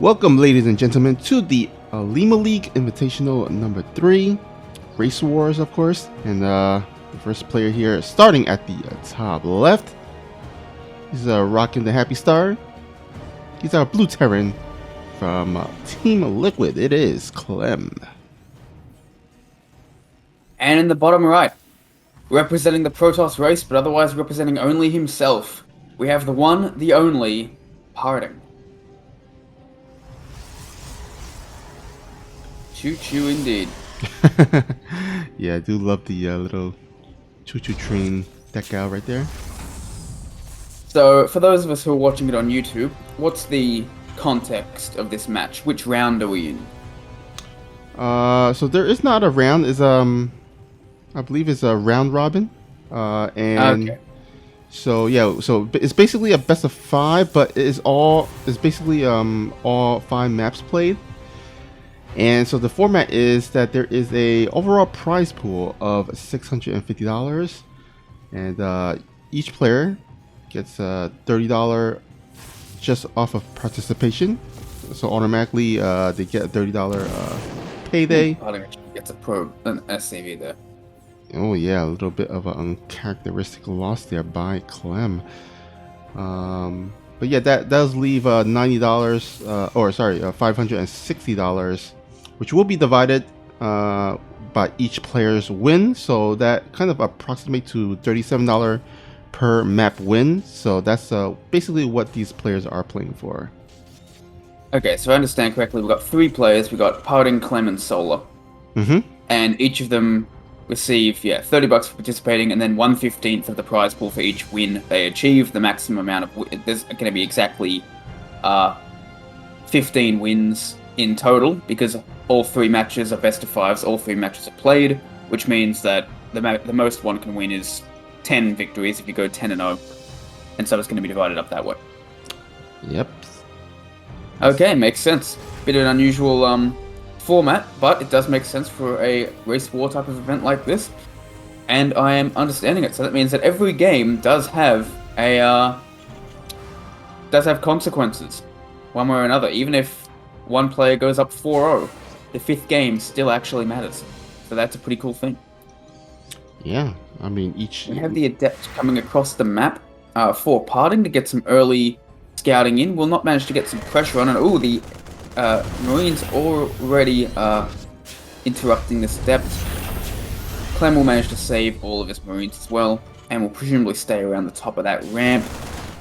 Welcome, ladies and gentlemen, to the OlimoLeague Invitational number 3, Race Wars, of course. And the first player here, starting at the top left, he's rocking the Happy Star. He's our Blue Terran from Team Liquid. It is CLEM. And in the bottom right, representing the Protoss race, but otherwise representing only himself, we have the one, the only, Harding. Choo-choo indeed. Yeah, I do love the little choo-choo train decal right there. So, for those of us who are watching it on YouTube, what's the context of this match? Which round are we in? So there is not a round. Is I believe it's a round robin. And Okay. so yeah, so it's basically a best of 5, but it's basically all 5 maps played. And so the format is that there is a overall prize pool of $650, and each player gets $30 just off of participation. So automatically they get a $30 payday. Harding gets a an SCV there. Oh yeah, a little bit of an uncharacteristic loss there by CLEM. But yeah, that does leave $90, $560, which will be divided by each player's win. So that kind of approximates to $37 per map win. So that's basically what these players are playing for. Okay, so I understand correctly, we've got 3 players. We've got Harding, Clem, and Solar. Mm-hmm. And each of them receive, $30 for participating, and then 1/15 of the prize pool for each win they achieve. The maximum amount of there's going to be exactly 15 wins in total, because all 3 matches are best of 5s. All 3 matches are played, which means that the most one can win is 10 victories if you go 10-0, and so it's going to be divided up that way. Yep. Okay, makes sense. Bit of an unusual format, but it does make sense for a race war type of event like this, and I am understanding it. So that means that every game does have consequences, one way or another. Even if one player goes up 4-0, the 5th game still actually matters. So that's a pretty cool thing. Yeah, I mean We have the Adept coming across the map for Parting to get some early scouting in. We'll not manage to get some pressure on it. Oh, the Marines already interrupting this Adept. Clem will manage to save all of his Marines as well, and will presumably stay around the top of that ramp.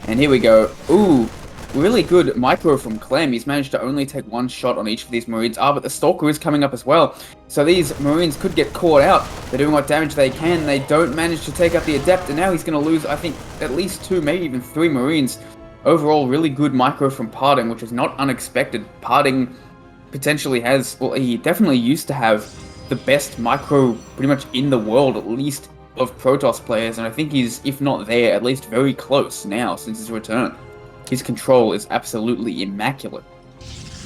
And here we go. Ooh, really good micro from Clem. He's managed to only take 1 shot on each of these Marines. But the Stalker is coming up as well. So these Marines could get caught out. They're doing what damage they can. They don't manage to take out the Adept, and now he's going to lose, I think, at least 2, maybe even 3 Marines. Overall, really good micro from Parting, which is not unexpected. Parting potentially has, well, he definitely used to have the best micro pretty much in the world, at least of Protoss players, and I think he's, if not there, at least very close now since his return. His control is absolutely immaculate.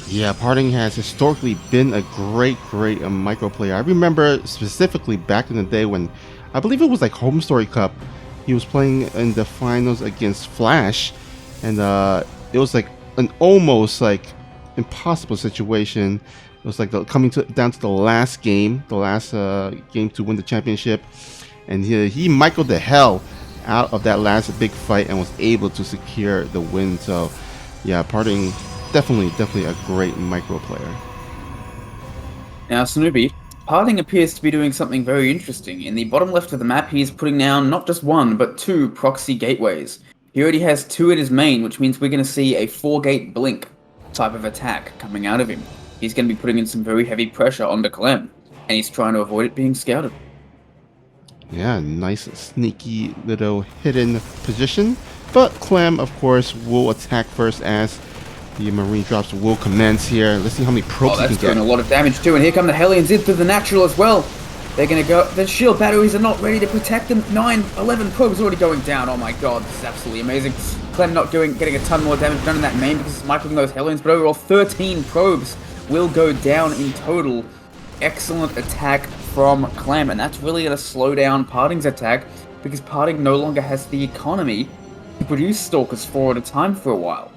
Yeah, Parting has historically been a great micro player. I remember specifically back in the day when, I believe it was like Home Story Cup, he was playing in the finals against Flash, and it was like an almost like impossible situation. It was like down to the last game to win the championship, and he microed the hell out of that last big fight and was able to secure the win. So yeah, Parting definitely a great micro player. Now, Snoopy, Parting appears to be doing something very interesting. In the bottom left of the map, he's putting down not just 1, but 2 proxy gateways. He already has 2 in his main, which means we're going to see a 4-gate blink type of attack coming out of him. He's going to be putting in some very heavy pressure onto Clem, and he's trying to avoid it being scouted. Yeah, nice sneaky little hidden position. But Clem, of course, will attack first as the Marine drops will commence here. Let's see how many probes he can That's get. doing a lot of damage too, and here come the Hellions in through the natural as well. They're going to go... The shield batteries are not ready to protect them. 11 probes already going down. Oh my god, this is absolutely amazing. Clem not getting a ton more damage done in that main because it's microing those Hellions, but overall 13 probes will go down in total. Excellent attack from Clem, and that's really going to slow down Parting's attack because Parting no longer has the economy to produce Stalkers 4 at a time for a while.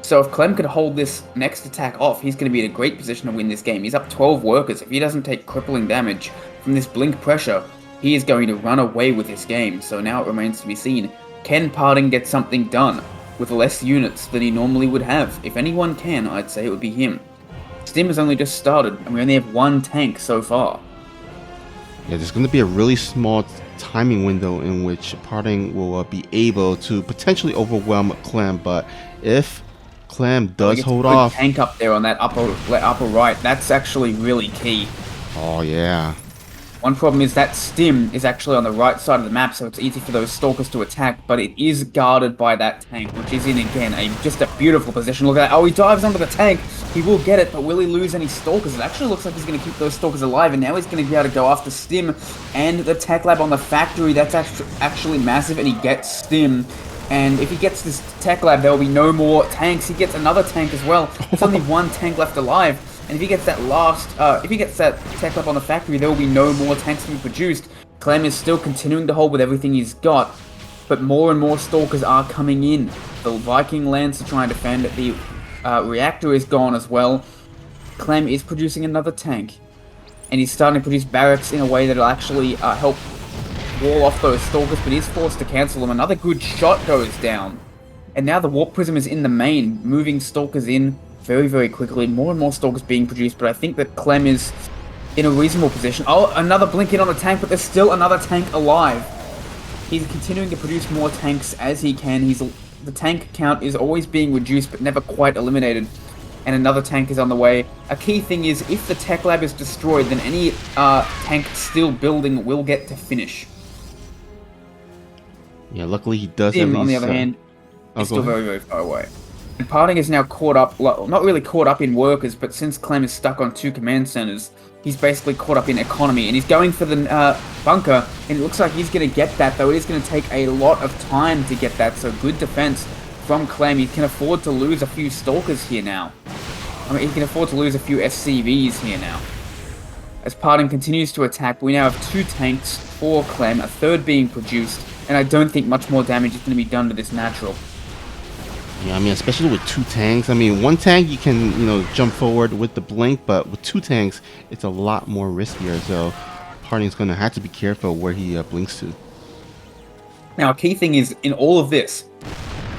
So if Clem could hold this next attack off, he's going to be in a great position to win this game. He's up 12 workers. If he doesn't take crippling damage from this blink pressure, he is going to run away with this game. So now it remains to be seen. Can Parting get something done with less units than he normally would have? If anyone can, I'd say it would be him. Stim has only just started, and we only have one tank so far. Yeah, there's going to be a really small timing window in which Parting will be able to potentially overwhelm Clem, but if Clem does hold off, tank up there on that upper right, that's actually really key. Oh yeah. One problem is that Stim is actually on the right side of the map, so it's easy for those stalkers to attack, but it is guarded by that tank, which is in, again, just a beautiful position. Look at that. Oh, he dives onto the tank. He will get it, but will he lose any stalkers? It actually looks like he's going to keep those stalkers alive, and now he's going to be able to go after Stim and the tech lab on the factory. That's actually massive, and he gets Stim. And if he gets this tech lab, there will be no more tanks. He gets another tank as well. There's only one tank left alive. And if he gets that tech lab on the factory, there will be no more tanks to be produced. Clem is still continuing to hold with everything he's got, but more and more stalkers are coming in. The Viking lands to try and defend. The reactor is gone as well. Clem is producing another tank, and he's starting to produce barracks in a way that will actually help wall off those stalkers, but he's forced to cancel them. Another good shot goes down, and now the warp prism is in the main, moving stalkers in very, very quickly. More and more stalkers being produced, but I think that Clem is in a reasonable position. Oh, another blink in on a tank, but there's still another tank alive. He's continuing to produce more tanks as he can. The tank count is always being reduced, but never quite eliminated. And another tank is on the way. A key thing is, if the tech lab is destroyed, then any tank still building will get to finish. Yeah, luckily he does Stim, at least, on the other hand, is still very, very far away. And Parting is now caught up, not really caught up in workers, but since Clem is stuck on 2 command centers, he's basically caught up in economy, and he's going for the bunker, and it looks like he's going to get that, though it is going to take a lot of time to get that, so good defense from Clem. He can afford to lose a few stalkers here now. I mean, he can afford to lose a few SCVs here now. As Parting continues to attack, we now have 2 tanks for Clem, a third being produced, and I don't think much more damage is going to be done to this natural. Yeah, I mean, especially with 2 tanks. I mean, 1 tank you can, jump forward with the blink, but with 2 tanks, it's a lot more riskier. So, Parting's going to have to be careful where he blinks to. Now, a key thing is, in all of this,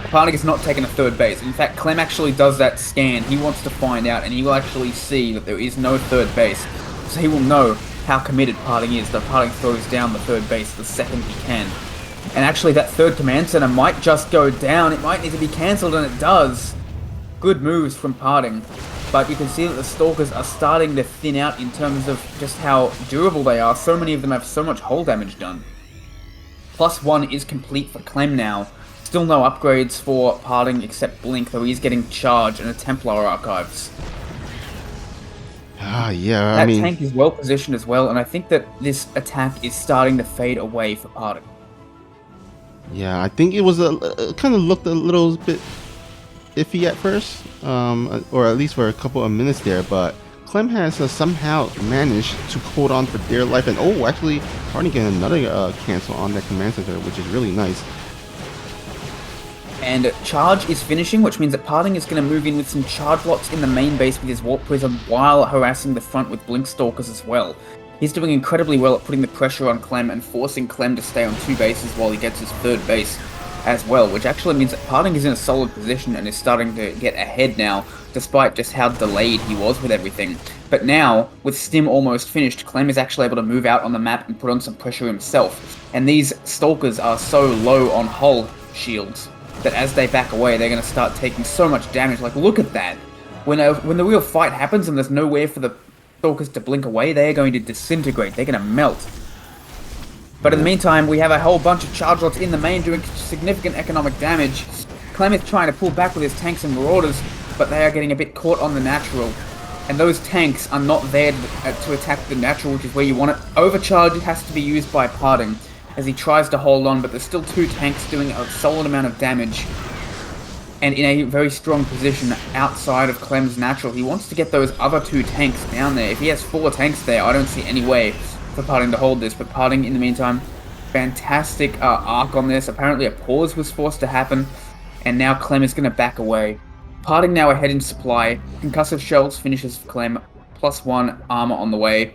Parting is not taking a third base. In fact, Clem actually does that scan. He wants to find out, and he will actually see that there is no third base. So he will know how committed Parting is, that Parting throws down the third base the second he can. And actually, that third command center might just go down. It might need to be cancelled, and it does. Good moves from Parting. But you can see that the stalkers are starting to thin out in terms of just how durable they are. So many of them have so much hull damage done. +1 is complete for Clem now. Still no upgrades for Parting except Blink, though he's getting Charge and a Templar Archives. Yeah, that tank is well positioned as well, and I think that this attack is starting to fade away for Parting. Yeah, I think it was kind of looked a little bit iffy at first, or at least for a couple of minutes there, but Clem has somehow managed to hold on for dear life, and actually Parting getting another cancel on that command center, which is really nice. And Charge is finishing, which means that Parting is going to move in with some charge blocks in the main base with his Warp Prism while harassing the front with Blink Stalkers as well. He's doing incredibly well at putting the pressure on Clem and forcing Clem to stay on 2 bases while he gets his third base as well, which actually means that Parting is in a solid position and is starting to get ahead now, despite just how delayed he was with everything. But now, with Stim almost finished, Clem is actually able to move out on the map and put on some pressure himself. And these Stalkers are so low on hull shields that as they back away, they're going to start taking so much damage. Like, look at that. When the real fight happens and there's nowhere for the Stalkers to blink away, they're going to disintegrate. They're going to melt. But in the meantime, we have a whole bunch of charge lots in the main doing significant economic damage. Clem is trying to pull back with his tanks and marauders, but they are getting a bit caught on the natural. And those tanks are not there to attack the natural, which is where you want it. Overcharge has to be used by Parting as he tries to hold on, but there's still 2 tanks doing a solid amount of damage. And in a very strong position outside of Clem's natural. He wants to get those other 2 tanks down there. If he has 4 tanks there, I don't see any way for Parting to hold this. But Parting, in the meantime, fantastic arc on this. Apparently a pause was forced to happen, and now Clem is going to back away. Parting now ahead in supply. Concussive Shells finishes for Clem, +1 armor on the way.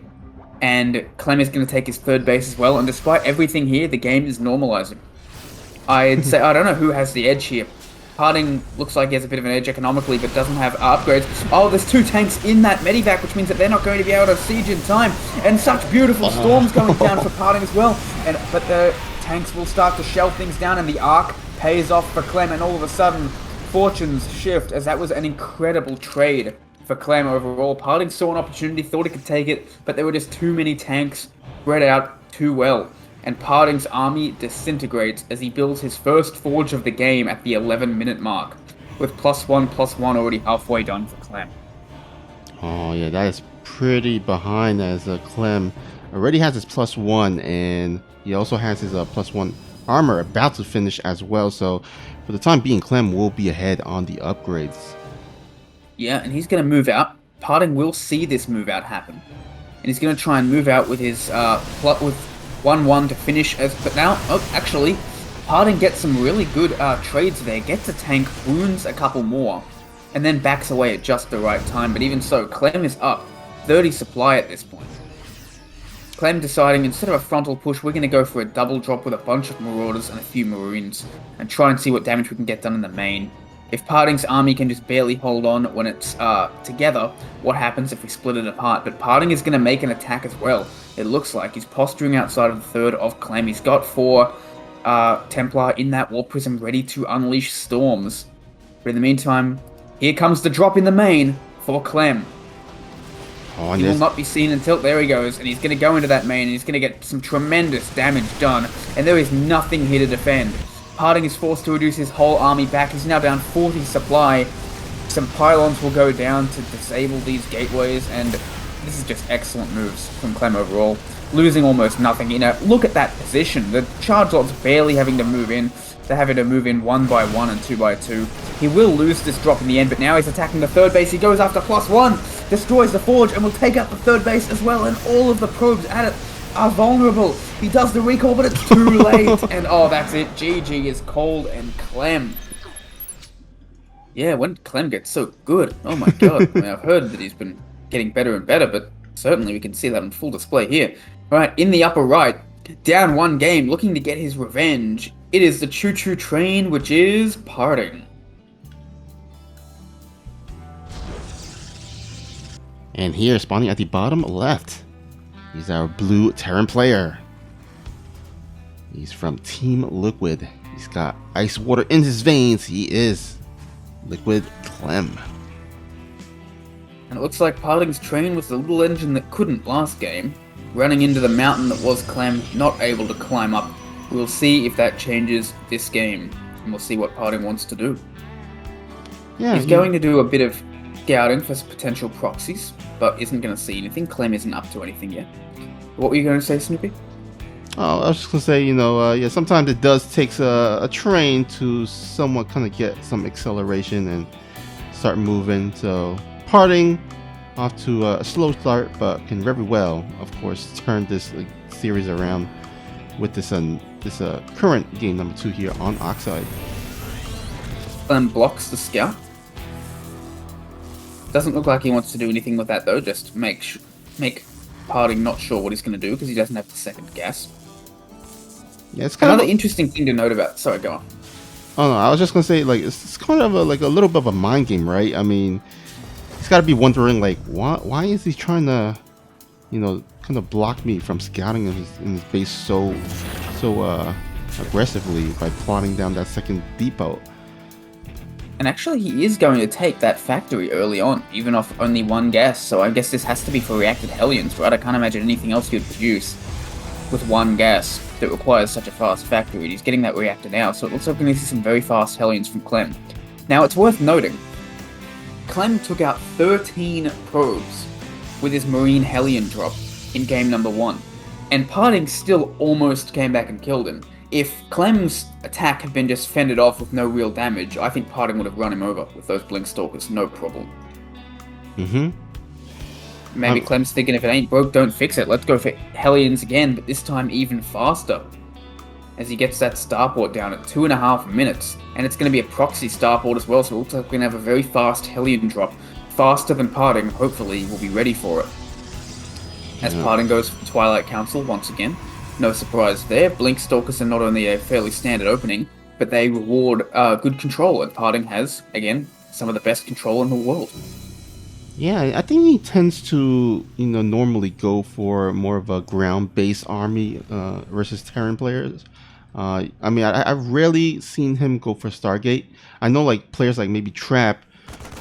And Clem is going to take his third base as well, and despite everything here, the game is normalizing. I'd say, I don't know who has the edge here. Parting looks like he has a bit of an edge economically, but doesn't have upgrades. Oh, there's 2 tanks in that medivac, which means that they're not going to be able to siege in time. And such beautiful storms going down for Parting as well. But the tanks will start to shell things down, and the arc pays off for Clem, and all of a sudden, fortunes shift, as that was an incredible trade for Clem overall. Parting saw an opportunity, thought he could take it, but there were just too many tanks spread out too well. And Parting's army disintegrates as he builds his first forge of the game at the 11-minute mark, with +1/+1 already halfway done for Clem. Oh yeah, that is pretty behind, as Clem already has his +1, and he also has his +1 armor about to finish as well. So for the time being, Clem will be ahead on the upgrades. Yeah, and he's going to move out. Parting will see this move out happen, and he's going to try and move out with his with 1-1 to finish. But now, actually, Parting gets some really good trades there. Gets a tank, wounds a couple more, and then backs away at just the right time. But even so, Clem is up 30 supply at this point. Clem deciding, instead of a frontal push, we're going to go for a double drop with a bunch of Marauders and a few Marines, and try and see what damage we can get done in the main. If Parting's army can just barely hold on when it's together, what happens if we split it apart? But Parting is going to make an attack as well. It looks like he's posturing outside of the third of Clem. He's got 4 Templar in that War Prism ready to unleash storms. But in the meantime, here comes the drop in the main for Clem. Oh, he will not be seen until... There he goes. And he's going to go into that main, and he's going to get some tremendous damage done. And there is nothing here to defend. Parting is forced to reduce his whole army back. He's now down 40 supply. Some pylons will go down to disable these gateways, and this is just excellent moves from Clem overall. Losing almost nothing. You know, look at that position. The charge lot's barely having to move in. They're having to move in 1 by 1 and 2 by 2. He will lose this drop in the end, but now he's attacking the third base. He goes after +1, destroys the forge, and will take out the third base as well, and all of the probes at it are vulnerable. He does the recall, but it's too late. And oh, that's it. GG is called, and Clem. Yeah, when Clem gets so good. Oh my god. I mean, I've heard that he's been getting better and better, but certainly we can see that on full display here. Alright, in the upper right, down 1 game, looking to get his revenge. It is the choo-choo train, which is Parting. And here, spawning at the bottom left, he's our blue Terran player. He's from Team Liquid. He's got ice water in his veins. He is Liquid Clem. And it looks like Parting's train was the little engine that couldn't last game, running into the mountain that was Clem, not able to climb up. We'll see if that changes this game, and we'll see what Parting wants to do. Yeah, he's going to do a bit of scouting for some potential proxies, but isn't going to see anything. Clem isn't up to anything yet. What were you going to say, Snoopy? Oh, I was just going to say, yeah, sometimes it does take a train to somewhat kind of get some acceleration and start moving. So Parting off to a slow start, but can very well, of course, turn this series around with this current game number 2 here on Oxide. Clem blocks the scout. Doesn't look like he wants to do anything with that though. Just make Parting not sure what he's going to do because he doesn't have the second gas. Yeah, it's kind another of interesting thing to note about. Sorry, go on. Oh no, I was just gonna say it's kind of a little bit of a mind game, right? I mean, he's got to be wondering why is he trying to, kind of block me from scouting in his base so aggressively by plotting down that second depot. And actually, he is going to take that factory early on, even off only 1 gas. So I guess this has to be for reacted Hellions, right? I can't imagine anything else he would produce with 1 gas that requires such a fast factory. He's getting that reactor now, so it looks like we're going to see some very fast Hellions from Clem. Now, it's worth noting, Clem took out 13 probes with his Marine Hellion drop in game number 1, and Parting still almost came back and killed him. If Clem's attack had been just fended off with no real damage, I think Parting would have run him over with those Blink Stalkers, no problem. Maybe Clem's thinking, if it ain't broke, don't fix it. Let's go for Hellions again, but this time even faster. as he gets that starport down at 2.5 minutes. And it's going to be a proxy starport as well, so it looks like we're going to have a very fast Hellion drop. Faster than Parting, hopefully we'll be ready for it. As Parting goes for Twilight Council once again. No surprise there. Blink Stalkers are not only a fairly standard opening, but they reward good control, and Parting has, again, some of the best control in the world. Yeah, I think he tends to, normally go for more of a ground-based army versus Terran players. I've rarely seen him go for Stargate. I know like players like maybe Trap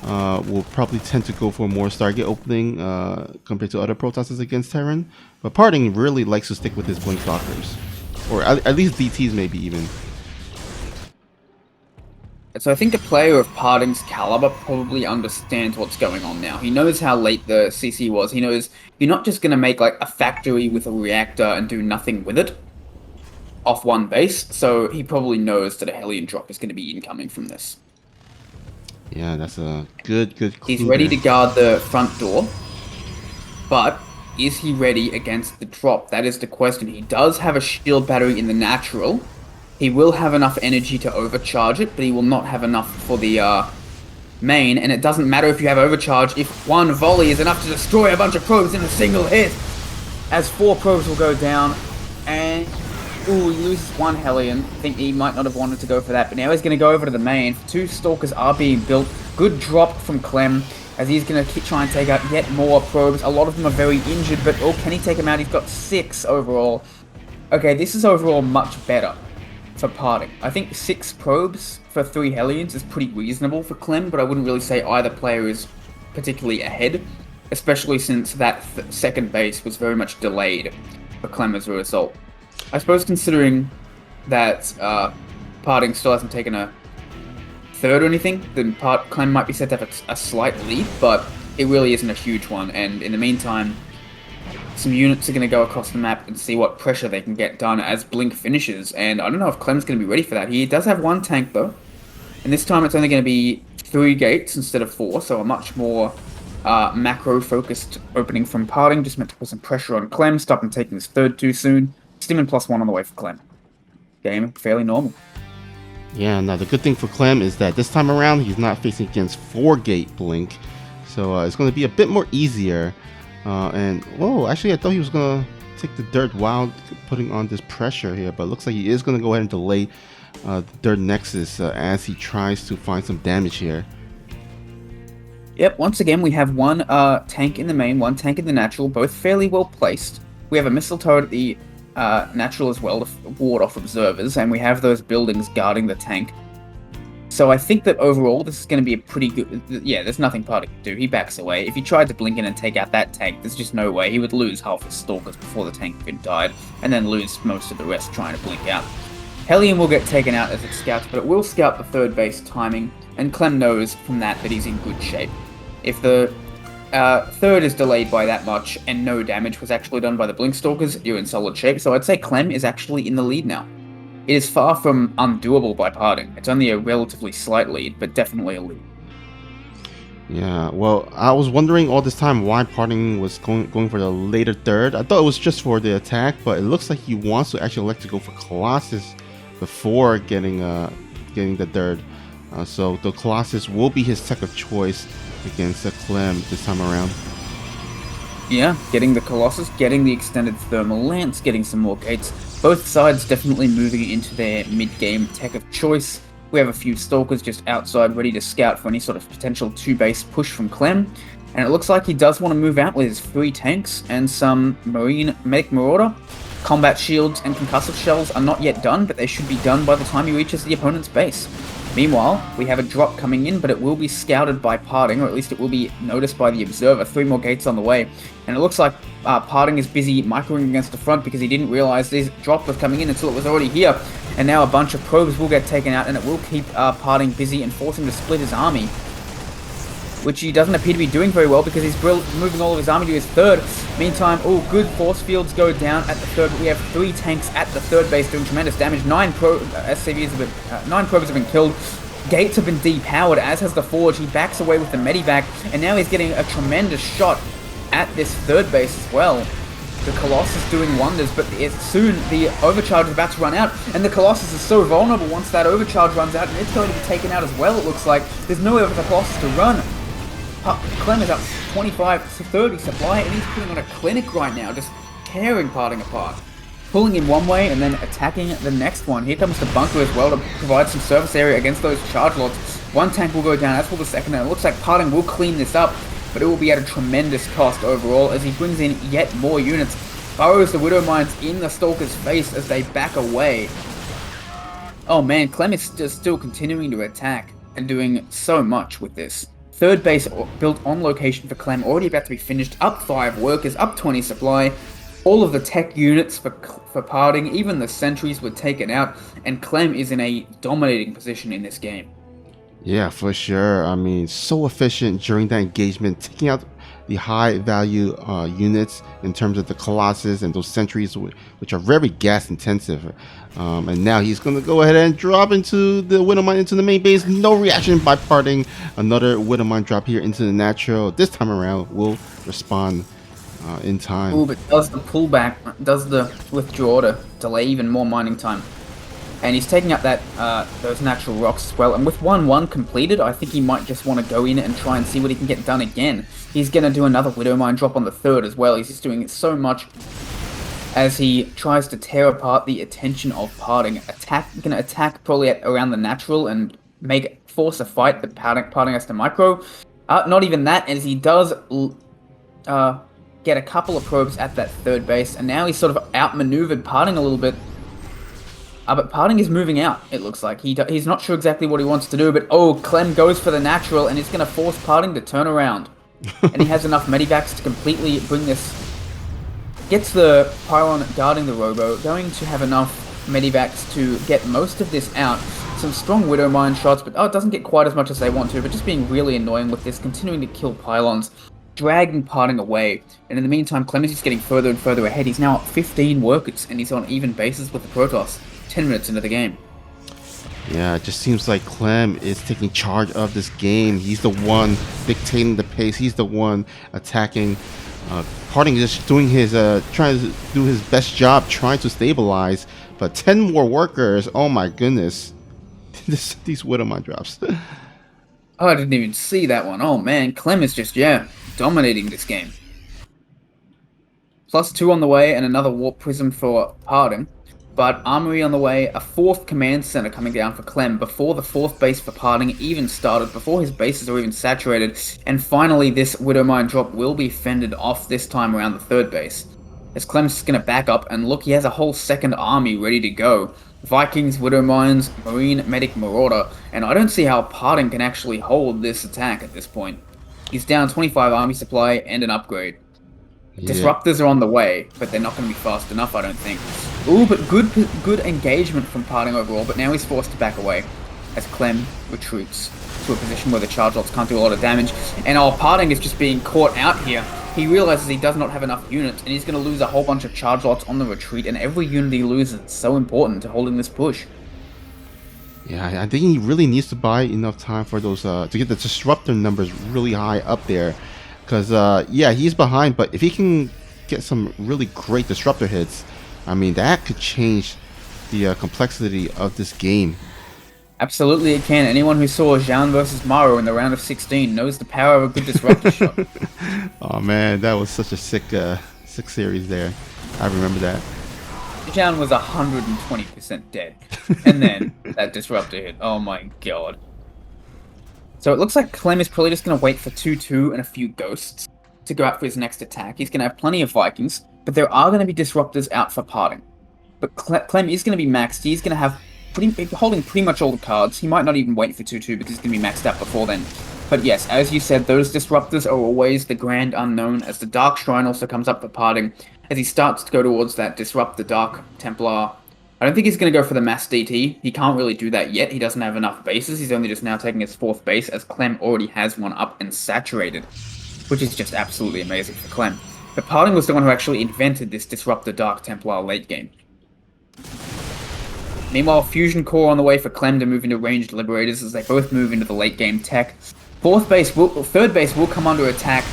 will probably tend to go for more Stargate opening compared to other Protosses against Terran. But Parting really likes to stick with his Blink Stalkers. Or at least DTs maybe even. So I think a player of Parting's caliber probably understands what's going on now. He knows how late the CC was. He knows you're not just going to make like a factory with a reactor and do nothing with it off one base. So he probably knows that a Hellion drop is going to be incoming from this. Yeah, that's a good clue. He's ready to guard the front door, but is he ready against the drop? That is the question. He does have a shield battery in the natural. He will have enough energy to overcharge it, but he will not have enough for the main, and it doesn't matter if you have overcharge if one volley is enough to destroy a bunch of probes in a single hit, as 4 probes will go down, and he loses 1 Hellion. I think he might not have wanted to go for that, but now he's going to go over to the main. 2 Stalkers are being built. Good drop from CLEM, as he's going to try and take out yet more probes. A lot of them are very injured, but can he take him out? He's got 6 overall. Okay, this is overall much better for Parting. I think 6 probes for 3 Hellions is pretty reasonable for CLEM, but I wouldn't really say either player is particularly ahead, especially since that second base was very much delayed for CLEM as a result. I suppose considering that Parting still hasn't taken a third or anything, then CLEM might be set to have a slight lead, but it really isn't a huge one, and in the meantime, some units are going to go across the map and see what pressure they can get done as Blink finishes, and I don't know if Clem's going to be ready for that. He does have 1 tank though, and this time it's only going to be 3 gates instead of 4, so a much more macro-focused opening from Parting, just meant to put some pressure on Clem, stop him taking his third too soon. Stimmin +1 on the way for Clem. Game fairly normal. Yeah, now the good thing for Clem is that this time around he's not facing against 4-gate Blink, so it's going to be a bit more easier. Actually I thought he was going to take the dirt while putting on this pressure here, but it looks like he is going to go ahead and delay the dirt nexus as he tries to find some damage here. Yep, once again we have 1 tank in the main, 1 tank in the natural, both fairly well placed. We have a missile turret at the natural as well to ward off observers, and we have those buildings guarding the tank. So I think that overall this is going to be a pretty good... Yeah, there's nothing Parting can do. He backs away. If he tried to blink in and take out that tank, there's just no way. He would lose half his Stalkers before the tank even died, and then lose most of the rest trying to blink out. Hellion will get taken out as it scouts, but it will scout the third base timing, and Clem knows from that he's in good shape. If the third is delayed by that much, and no damage was actually done by the Blink Stalkers, you're in solid shape, so I'd say Clem is actually in the lead now. It is far from undoable by Parting. It's only a relatively slight lead, but definitely a lead. Yeah, well, I was wondering all this time why Parting was going for the later third. I thought it was just for the attack, but it looks like he wants to actually elect to go for Colossus before getting the third. So the Colossus will be his tech of choice against the Clem this time around. Yeah, getting the Colossus, getting the extended thermal lance, getting some more gates. Both sides definitely moving into their mid-game tech of choice. We have a few Stalkers just outside ready to scout for any sort of potential 2-base push from Clem. And it looks like he does want to move out with his 3 tanks and some Marine Medic Marauder. Combat shields and concussive shells are not yet done, but they should be done by the time he reaches the opponent's base. Meanwhile, we have a drop coming in, but it will be scouted by Parting, or at least it will be noticed by the observer. 3 more gates on the way. And it looks like Parting is busy microing against the front because he didn't realize this drop was coming in until it was already here. And now a bunch of probes will get taken out, and it will keep Parting busy and force him to split his army, which he doesn't appear to be doing very well because he's moving all of his army to his third. Meantime, good force fields go down at the third, but we have 3 tanks at the third base doing tremendous damage. 9 probes have been killed. Gates have been depowered, as has the Forge. He backs away with the Medivac, and now he's getting a tremendous shot at this third base as well. The Colossus doing wonders, but soon the overcharge is about to run out, and the Colossus is so vulnerable once that overcharge runs out, and it's going to be taken out as well, it looks like. There's nowhere for the Colossus to run. CLEM is up 25 to 30 supply, and he's putting on a clinic right now, just tearing Parting apart. Pulling him one way and then attacking the next one. Here comes the bunker as well to provide some surface area against those charge lots. One tank will go down, as will the second, and it looks like Parting will clean this up, but it will be at a tremendous cost overall as he brings in yet more units. Burrows the Widow Mines in the Stalker's face as they back away. Oh man, CLEM is just still continuing to attack and doing so much with this. Third base built on location for CLEM, already about to be finished, up 5 workers, up 20 supply. All of the tech units for Parting, even the sentries were taken out, and CLEM is in a dominating position in this game. Yeah, for sure. I mean, so efficient during that engagement, taking out the high value units in terms of the Colossus and those sentries, which are very gas intensive. And now he's going to go ahead and drop into the Widow Mine into the main base. No reaction by Parting. Another Widow Mine drop here into the natural. This time around, will respond in time. Ooh, but does the pullback, does the withdraw to delay even more mining time. And he's taking out that those natural rocks as well. And with 1-1 completed, I think he might just want to go in and try and see what he can get done again. He's going to do another Widow Mine drop on the third as well. He's just doing so much as he tries to tear apart the attention of Parting. Going to attack probably at around the natural and force a fight that Parting has to micro. Not even that, as he does get a couple of probes at that third base. And now he's sort of outmaneuvered Parting a little bit. But Parting is moving out, it looks like. He's not sure exactly what he wants to do, but CLEM goes for the natural, and it's going to force Parting to turn around. And he has enough medivacs to completely bring this... Gets the pylon guarding the robo, going to have enough medivacs to get most of this out. Some strong Widow Mine shots, but it doesn't get quite as much as they want to, but just being really annoying with this, continuing to kill pylons, dragging Parting away. And in the meantime, CLEM is just getting further and further ahead. He's now at 15 workers, and he's on even bases with the Protoss. 10 minutes into the game. Yeah, it just seems like CLEM is taking charge of this game. He's the one dictating the pace. He's the one attacking. Parting is just doing his trying to do his best job, trying to stabilize. But 10 more workers. Oh my goodness, these Widow Mine drops. Oh, I didn't even see that one. Oh man, CLEM is just dominating this game. +2 on the way, and another Warp Prism for Parting. But Armory on the way, a 4th command center coming down for CLEM before the 4th base for Parting even started, before his bases are even saturated, and finally this Widow Mine drop will be fended off this time around the 3rd base. As CLEM's just going to back up, and look, he has a whole 2nd army ready to go. Vikings, Widow Mines, Marine, Medic, Marauder, and I don't see how Parting can actually hold this attack at this point. He's down 25 army supply and an upgrade. Yeah. Disruptors are on the way, but they're not going to be fast enough, I don't think. Ooh, but good engagement from Parting overall, but now he's forced to back away as CLEM retreats to a position where the charge lots can't do a lot of damage. And Parting is just being caught out here. He realizes he does not have enough units, and he's going to lose a whole bunch of charge lots on the retreat, and every unit he loses is so important to holding this push. Yeah, I think he really needs to buy enough time for those to get the disruptor numbers really high up there. Because, yeah, he's behind, but if he can get some really great disruptor hits, I mean, that could change the complexity of this game. Absolutely it can. Anyone who saw Zoun versus Maro in the round of 16 knows the power of a good disruptor shot. Oh, man, that was such a sick series there. I remember that. Zoun was 120% dead. And then that disruptor hit. Oh my god. So it looks like CLEM is probably just going to wait for 2-2 and a few ghosts to go out for his next attack. He's going to have plenty of Vikings, but there are going to be disruptors out for Parting. But CLEM is going to be maxed. He's going to have holding pretty much all the cards. He might not even wait for 2-2 because he's going to be maxed out before then. But yes, as you said, those disruptors are always the grand unknown, as the Dark Shrine also comes up for Parting as he starts to go towards that Disrupt the Dark Templar. I don't think he's going to go for the mass DT. He can't really do that yet. He doesn't have enough bases. He's only just now taking his 4th base, as CLEM already has one up and saturated, which is just absolutely amazing for CLEM. But Parting was the one who actually invented this Disrupt the Dark Templar late game. Meanwhile, Fusion Core on the way for CLEM to move into Ranged Liberators as they both move into the late game tech. 3rd base will come under attack.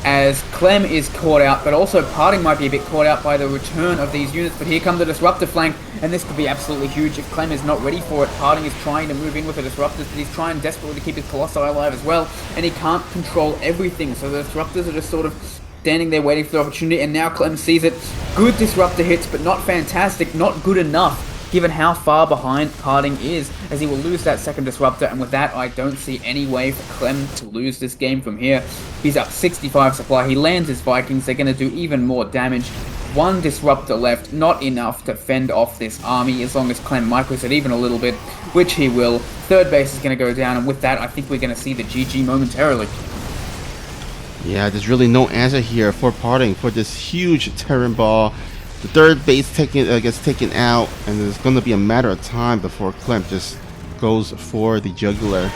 as Clem is caught out, but also Parting might be a bit caught out by the return of these units. But here comes the Disruptor flank, and this could be absolutely huge if Clem is not ready for it. Parting is trying to move in with the Disruptors, but he's trying desperately to keep his Colossi alive as well, and he can't control everything, so the Disruptors are just sort of standing there waiting for the opportunity, and now Clem sees it. Good Disruptor hits, but not fantastic, not good enough, given how far behind Parting is, as he will lose that second Disruptor, and with that, I don't see any way for Clem to lose this game from here. He's up 65 supply, he lands his Vikings, they're going to do even more damage. One Disruptor left, not enough to fend off this army, as long as Clem micros it even a little bit, which he will. Third base is going to go down, and with that, I think we're going to see the GG momentarily. Yeah, there's really no answer here for Parting for this huge Terran ball. The third base gets taken out, and it's going to be a matter of time before Clem just goes for the jugular.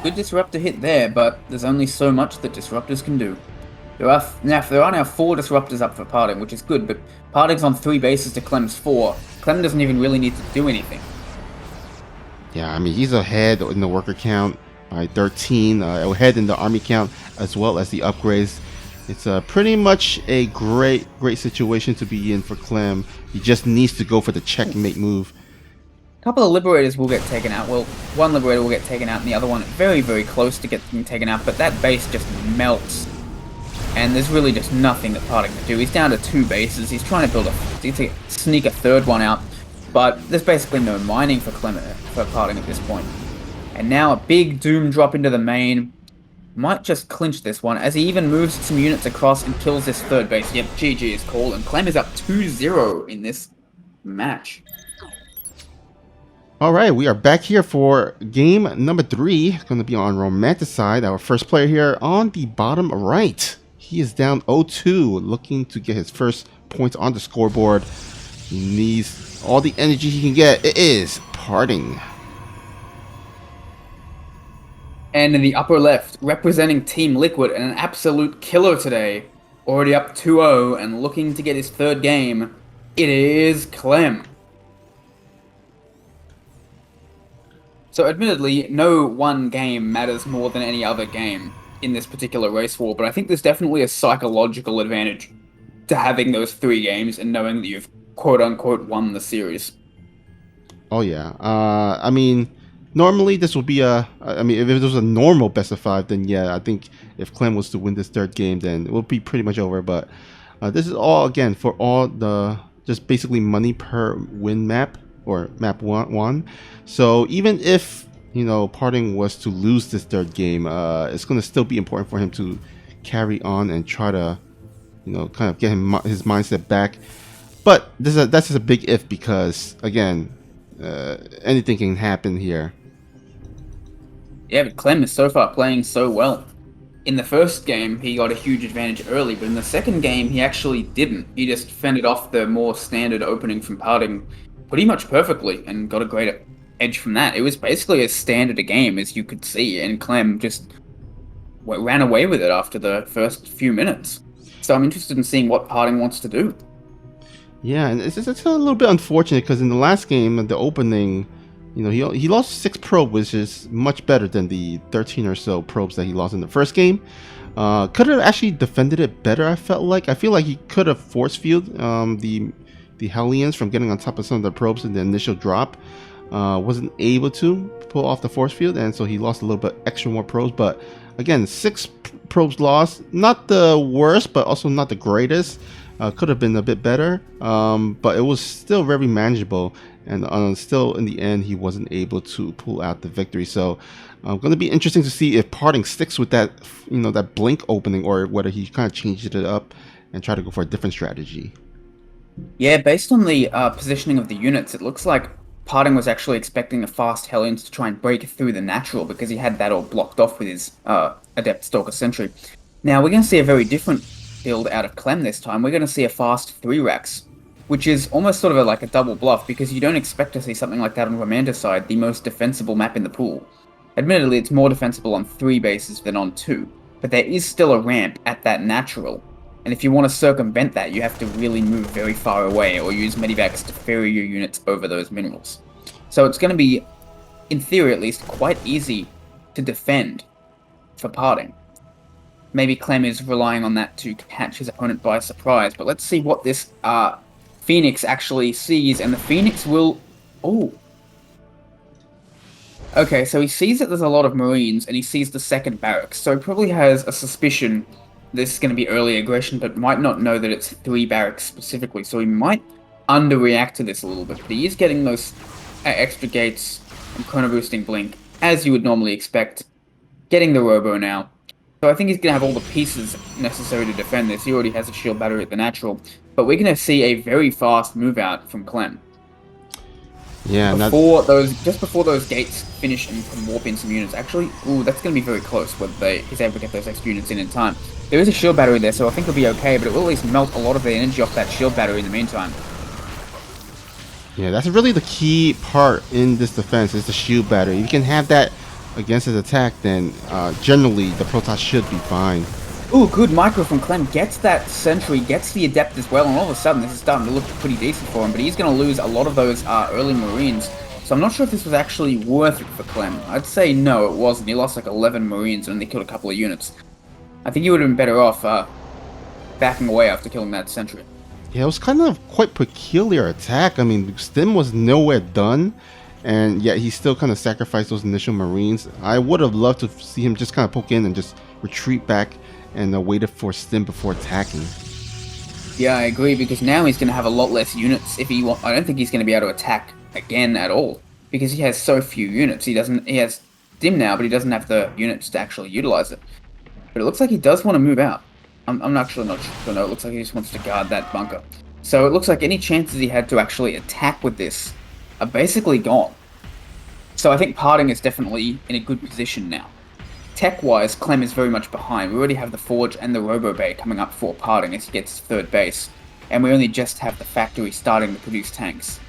Good Disruptor hit there, but there's only so much that Disruptors can do. There are now 4 Disruptors up for Parting, which is good, but Parting's on 3 bases to Clem's 4. Clem doesn't even really need to do anything. Yeah, I mean, he's ahead in the worker count by 13, ahead in the army count, as well as the upgrades. It's pretty much a great situation to be in for Clem. He just needs to go for the checkmate move. A couple of Liberators will get taken out. Well, one Liberator will get taken out, and the other one very, very close to getting taken out, but that base just melts. And there's really just nothing that Parting can do. He's down to 2 bases. He's trying to sneak a third one out, but there's basically no mining for Parting at this point. And now a big Doom drop into the main. Might just clinch this one, as he even moves some units across and kills this third base. Yep, GG is called, and Clem is up 2-0 in this match. Alright, we are back here for game number 3. Going to be on Romanticide, our first player here on the bottom right. He is down 0-2, looking to get his first points on the scoreboard. He needs all the energy he can get. It is Parting. And in the upper left, representing Team Liquid, and an absolute killer today, already up 2-0 and looking to get his third game, it is Clem. So admittedly, no one game matters more than any other game in this particular race war, but I think there's definitely a psychological advantage to having those 3 games and knowing that you've quote-unquote won the series. Oh yeah, I mean, normally this would be if it was a normal best of 5, then yeah, I think if Clem was to win this third game, then it would be pretty much over. But this is all, again, for all the just basically money per win map, or map 1. So even if, you know, Parting was to lose this third game, it's going to still be important for him to carry on and try to, you know, kind of get his mindset back. But that's just a big if, because again, anything can happen here. Yeah, but Clem is so far playing so well. In the first game, he got a huge advantage early, but in the second game, he actually didn't. He just fended off the more standard opening from Parting pretty much perfectly and got a great edge from that. It was basically as standard a game as you could see, and Clem just ran away with it after the first few minutes. So I'm interested in seeing what Parting wants to do. Yeah, and it's a little bit unfortunate, because in the last game, the opening, you know, he lost 6 probes, which is much better than the 13 or so probes that he lost in the first game. Could have actually defended it better, I feel like he could have force field the Hellions from getting on top of some of the probes in the initial drop. Wasn't able to pull off the force field, and so he lost a little bit extra more probes. But again, 6 probes lost, not the worst, but also not the greatest. Could have been a bit better, but it was still very manageable, and still in the end he wasn't able to pull out the victory. So going to be interesting to see if Parting sticks with that, you know, that blink opening, or whether he kind of changed it up and try to go for a different strategy. Yeah, based on the positioning of the units, it looks like Parting was actually expecting the fast Hellions to try and break through the natural, because he had that all blocked off with his Adept Stalker Sentry. Now we're going to see a very different build out of Clem this time. We're going to see a fast 3 racks, which is almost sort of like a double bluff, because you don't expect to see something like that on Romanticide, the most defensible map in the pool. Admittedly, it's more defensible on 3 bases than on 2, but there is still a ramp at that natural, and if you want to circumvent that, you have to really move very far away, or use medivacs to ferry your units over those minerals. So it's going to be, in theory at least, quite easy to defend for Parting. maybe Clem is relying on that to catch his opponent by surprise. But let's see what this Phoenix actually sees, and the Phoenix will... Oh. Okay, so he sees that there's a lot of Marines, and he sees the second barracks, so he probably has a suspicion this is going to be early aggression, but might not know that it's 3 barracks specifically, so he might underreact to this a little bit. But he is getting those extra gates and chrono boosting blink, as you would normally expect, getting the robo now. So I think he's going to have all the pieces necessary to defend this. He already has a shield battery at the natural, but we're going to see a very fast move out from Clem. Yeah, just before those gates finish and can warp in some units. Actually, ooh, that's going to be very close whether he's able to get those extra units in time. There is a shield battery there, so I think it'll be okay, but it will at least melt a lot of the energy off that shield battery in the meantime. Yeah, that's really the key part in this defense is the shield battery. If you can have that against his attack, then generally the Protoss should be fine. Ooh, good micro from Clem. Gets that sentry, gets the adept as well, and all of a sudden this is starting to look pretty decent for him, but he's going to lose a lot of those early Marines. So I'm not sure if this was actually worth it for Clem. I'd say no, it wasn't. He lost like 11 Marines and they killed a couple of units. I think he would have been better off backing away after killing that sentry. Yeah, it was kind of quite peculiar attack. I mean, Stim was nowhere done, and yet he still kind of sacrificed those initial Marines. I would have loved to see him just kind of poke in and just retreat back and waited for Stim before attacking. Yeah, I agree, because now he's going to have a lot less units. I don't think he's going to be able to attack again at all, because he has so few units. He has Stim now, but he doesn't have the units to actually utilize it. But it looks like he does want to move out. I'm actually not sure. No, it looks like he just wants to guard that bunker. So it looks like any chances he had to actually attack with this are basically gone. So I think Parting is definitely in a good position now. Tech-wise, Clem is very much behind. We already have the Forge and the Robo Bay coming up for Parting as he gets his third base. And we only just have the factory starting to produce tanks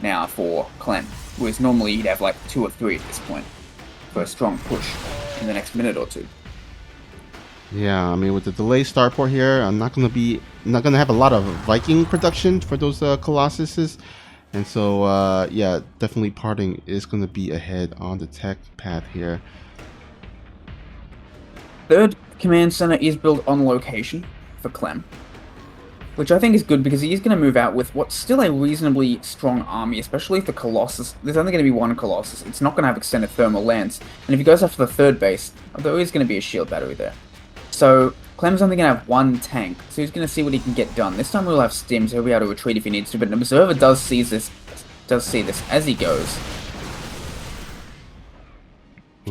now for Clem. Whereas normally he'd have like 2 or 3 at this point for a strong push in the next minute or two. Yeah, I mean, with the delayed starport here, I'm not gonna have a lot of Viking production for those Colossuses, and so yeah, definitely Parting is gonna be ahead on the tech path here. Third command center is built on location for Clem, which I think is good because he is going to move out with what's still a reasonably strong army, especially if the Colossus... There's only going to be one Colossus. It's not going to have extended thermal lance. And if he goes after the third base, there is going to be a shield battery there. So Clem's only going to have 1 tank, so he's going to see what he can get done. This time we'll have Stim, so he'll be able to retreat if he needs to, but an observer does see this as he goes.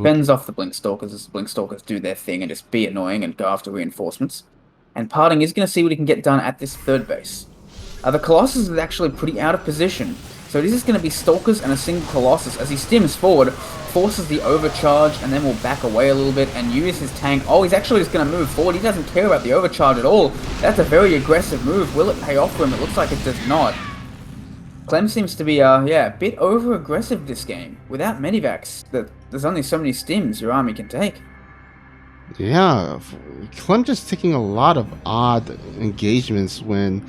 Fends off the Blinkstalkers as the Blinkstalkers do their thing and just be annoying and go after reinforcements. And Parting is going to see what he can get done at this third base. The Colossus is actually pretty out of position, so this is going to be Stalkers and a single Colossus as he stims forward, forces the overcharge, and then will back away a little bit and use his tank. Oh, he's actually just going to move forward. He doesn't care about the overcharge at all. That's a very aggressive move. Will it pay off for him? It looks like it does not. Clem seems to be, yeah, a bit over-aggressive this game. Without medivacs, there's only so many stims your army can take. Yeah, Clem just taking a lot of odd engagements when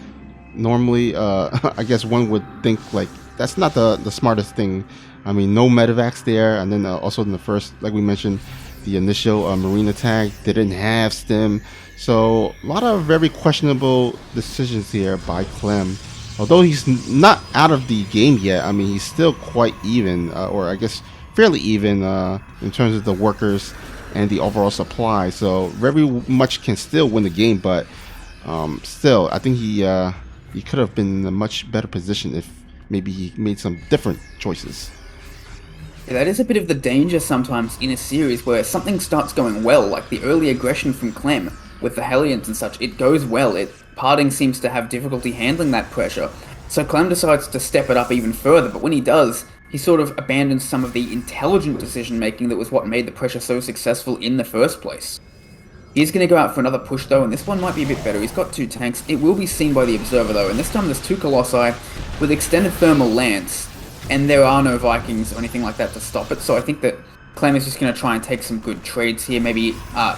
normally, I guess one would think, like, that's not the smartest thing. I mean, no medivacs there, and then also in the first, like we mentioned, the initial Marine attack, they didn't have stim. So, a lot of very questionable decisions here by Clem. Although he's not out of the game yet, I mean, he's still quite even, or I guess fairly even in terms of the workers and the overall supply. So very much can still win the game, but still, I think he could have been in a much better position if maybe he made some different choices. Yeah, that is a bit of the danger sometimes in a series where something starts going well, like the early aggression from Clem with the Hellions and such. It goes well. Parting seems to have difficulty handling that pressure, so Clem decides to step it up even further, but when he does, he sort of abandons some of the intelligent decision-making that was what made the pressure so successful in the first place. He's going to go out for another push though, and this one might be a bit better. He's got 2 tanks. It will be seen by the observer though, and this time there's 2 Colossi with extended thermal lance, and there are no Vikings or anything like that to stop it, so I think that Clem is just going to try and take some good trades here, maybe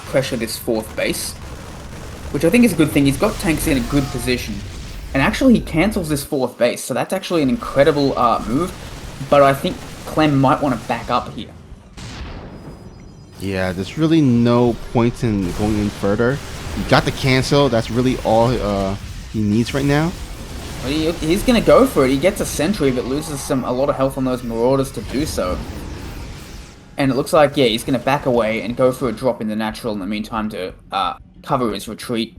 pressure this 4th base, which I think is a good thing. He's got tanks in a good position, and actually he cancels this 4th base, so that's actually an incredible move, but I think Clem might want to back up here. Yeah, there's really no point in going any further. He got the cancel. That's really all he needs right now. Well, he's going to go for it. He gets a sentry, but loses a lot of health on those marauders to do so. And it looks like, yeah, he's going to back away and go for a drop in the natural in the meantime to cover his retreat.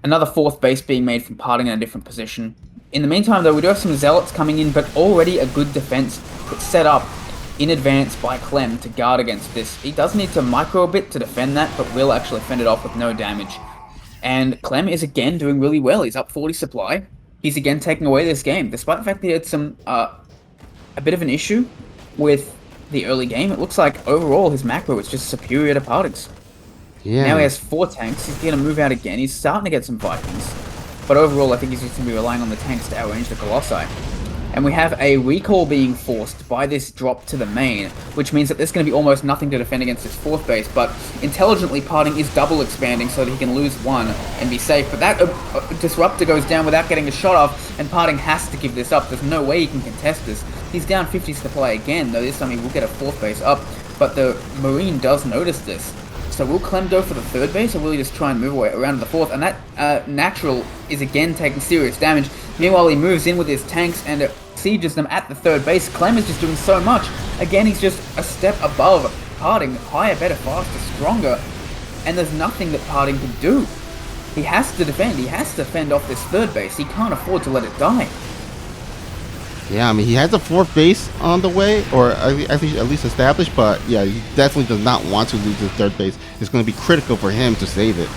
Another 4th base being made from parting in a different position. In the meantime, though, we do have some zealots coming in, but already a good defense set up in advance by CLEM to guard against this. He does need to micro a bit to defend that, but will actually fend it off with no damage. And CLEM is again doing really well. He's up 40 supply. He's again taking away this game, despite the fact that he had some a bit of an issue with the early game. It looks like overall his macro is just superior to Parting's. Yeah. Now he has 4 tanks. He's going to move out again. He's starting to get some Vikings. But overall, I think he's just going to be relying on the tanks to outrange the Colossi. And we have a recall being forced by this drop to the main, which means that there's going to be almost nothing to defend against his 4th base. But intelligently, Parting is double expanding so that he can lose 1 and be safe. But that Disruptor goes down without getting a shot off, and Parting has to give this up. There's no way he can contest this. He's down 50s to play again, though this time he will get a 4th base up. But the Marine does notice this. So will Clem go for the 3rd base, or will he just try and move away around to the 4th? And that natural is again taking serious damage. Meanwhile, he moves in with his tanks and sieges them at the 3rd base. Clem is just doing so much. Again, he's just a step above Parting. Higher, better, faster, stronger. And there's nothing that Parting can do. He has to defend. He has to fend off this 3rd base. He can't afford to let it die. Yeah, I mean, he has a 4th base on the way, or at least established, but yeah, he definitely does not want to lose his 3rd base. It's going to be critical for him to save it.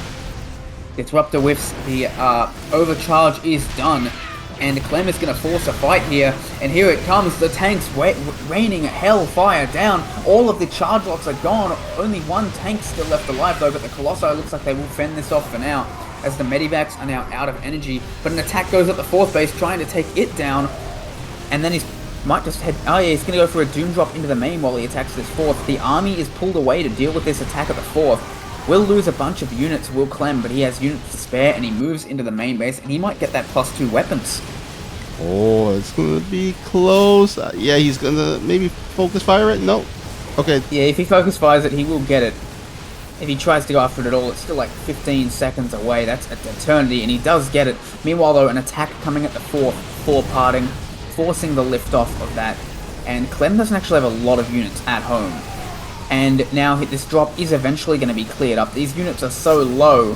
Disruptor whiffs. The overcharge is done, and Clem is going to force a fight here, and here it comes. The tanks raining hellfire down. All of the charge locks are gone. Only 1 tank still left alive, though, but the Colossi looks like they will fend this off for now, as the Medivacs are now out of energy. But an attack goes at the 4th base, trying to take it down. And then might just head... Oh yeah, he's going to go for a Doom Drop into the main while he attacks this 4th. The army is pulled away to deal with this attack at the 4th. Will lose a bunch of units, will Clem, but he has units to spare, and he moves into the main base, and he might get that +2 weapons. Oh, it's going to be close. Yeah, he's going to maybe focus fire it? No. Okay. Yeah, if he focus fires it, he will get it. If he tries to go after it at all, it's still like 15 seconds away. That's an eternity, and he does get it. Meanwhile, though, an attack coming at the 4th for Parting, forcing the liftoff of that, and Clem doesn't actually have a lot of units at home. And now this drop is eventually going to be cleared up. These units are so low,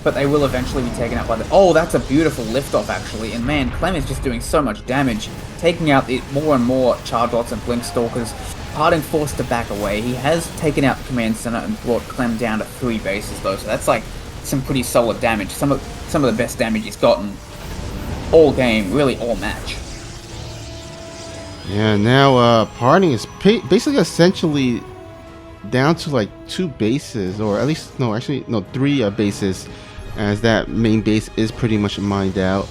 but they will eventually be taken out by the... Oh, that's a beautiful liftoff, actually. And man, Clem is just doing so much damage, taking out the more and more charge lots and blink stalkers. Parting forced to back away. He has taken out the command center and brought Clem down to 3 bases, though, so that's like some pretty solid damage. Some of the best damage he's gotten all game, really all match. Yeah, now Parting is basically essentially down to like 2 bases, or at least, no, actually, no, 3 bases, as that main base is pretty much mined out.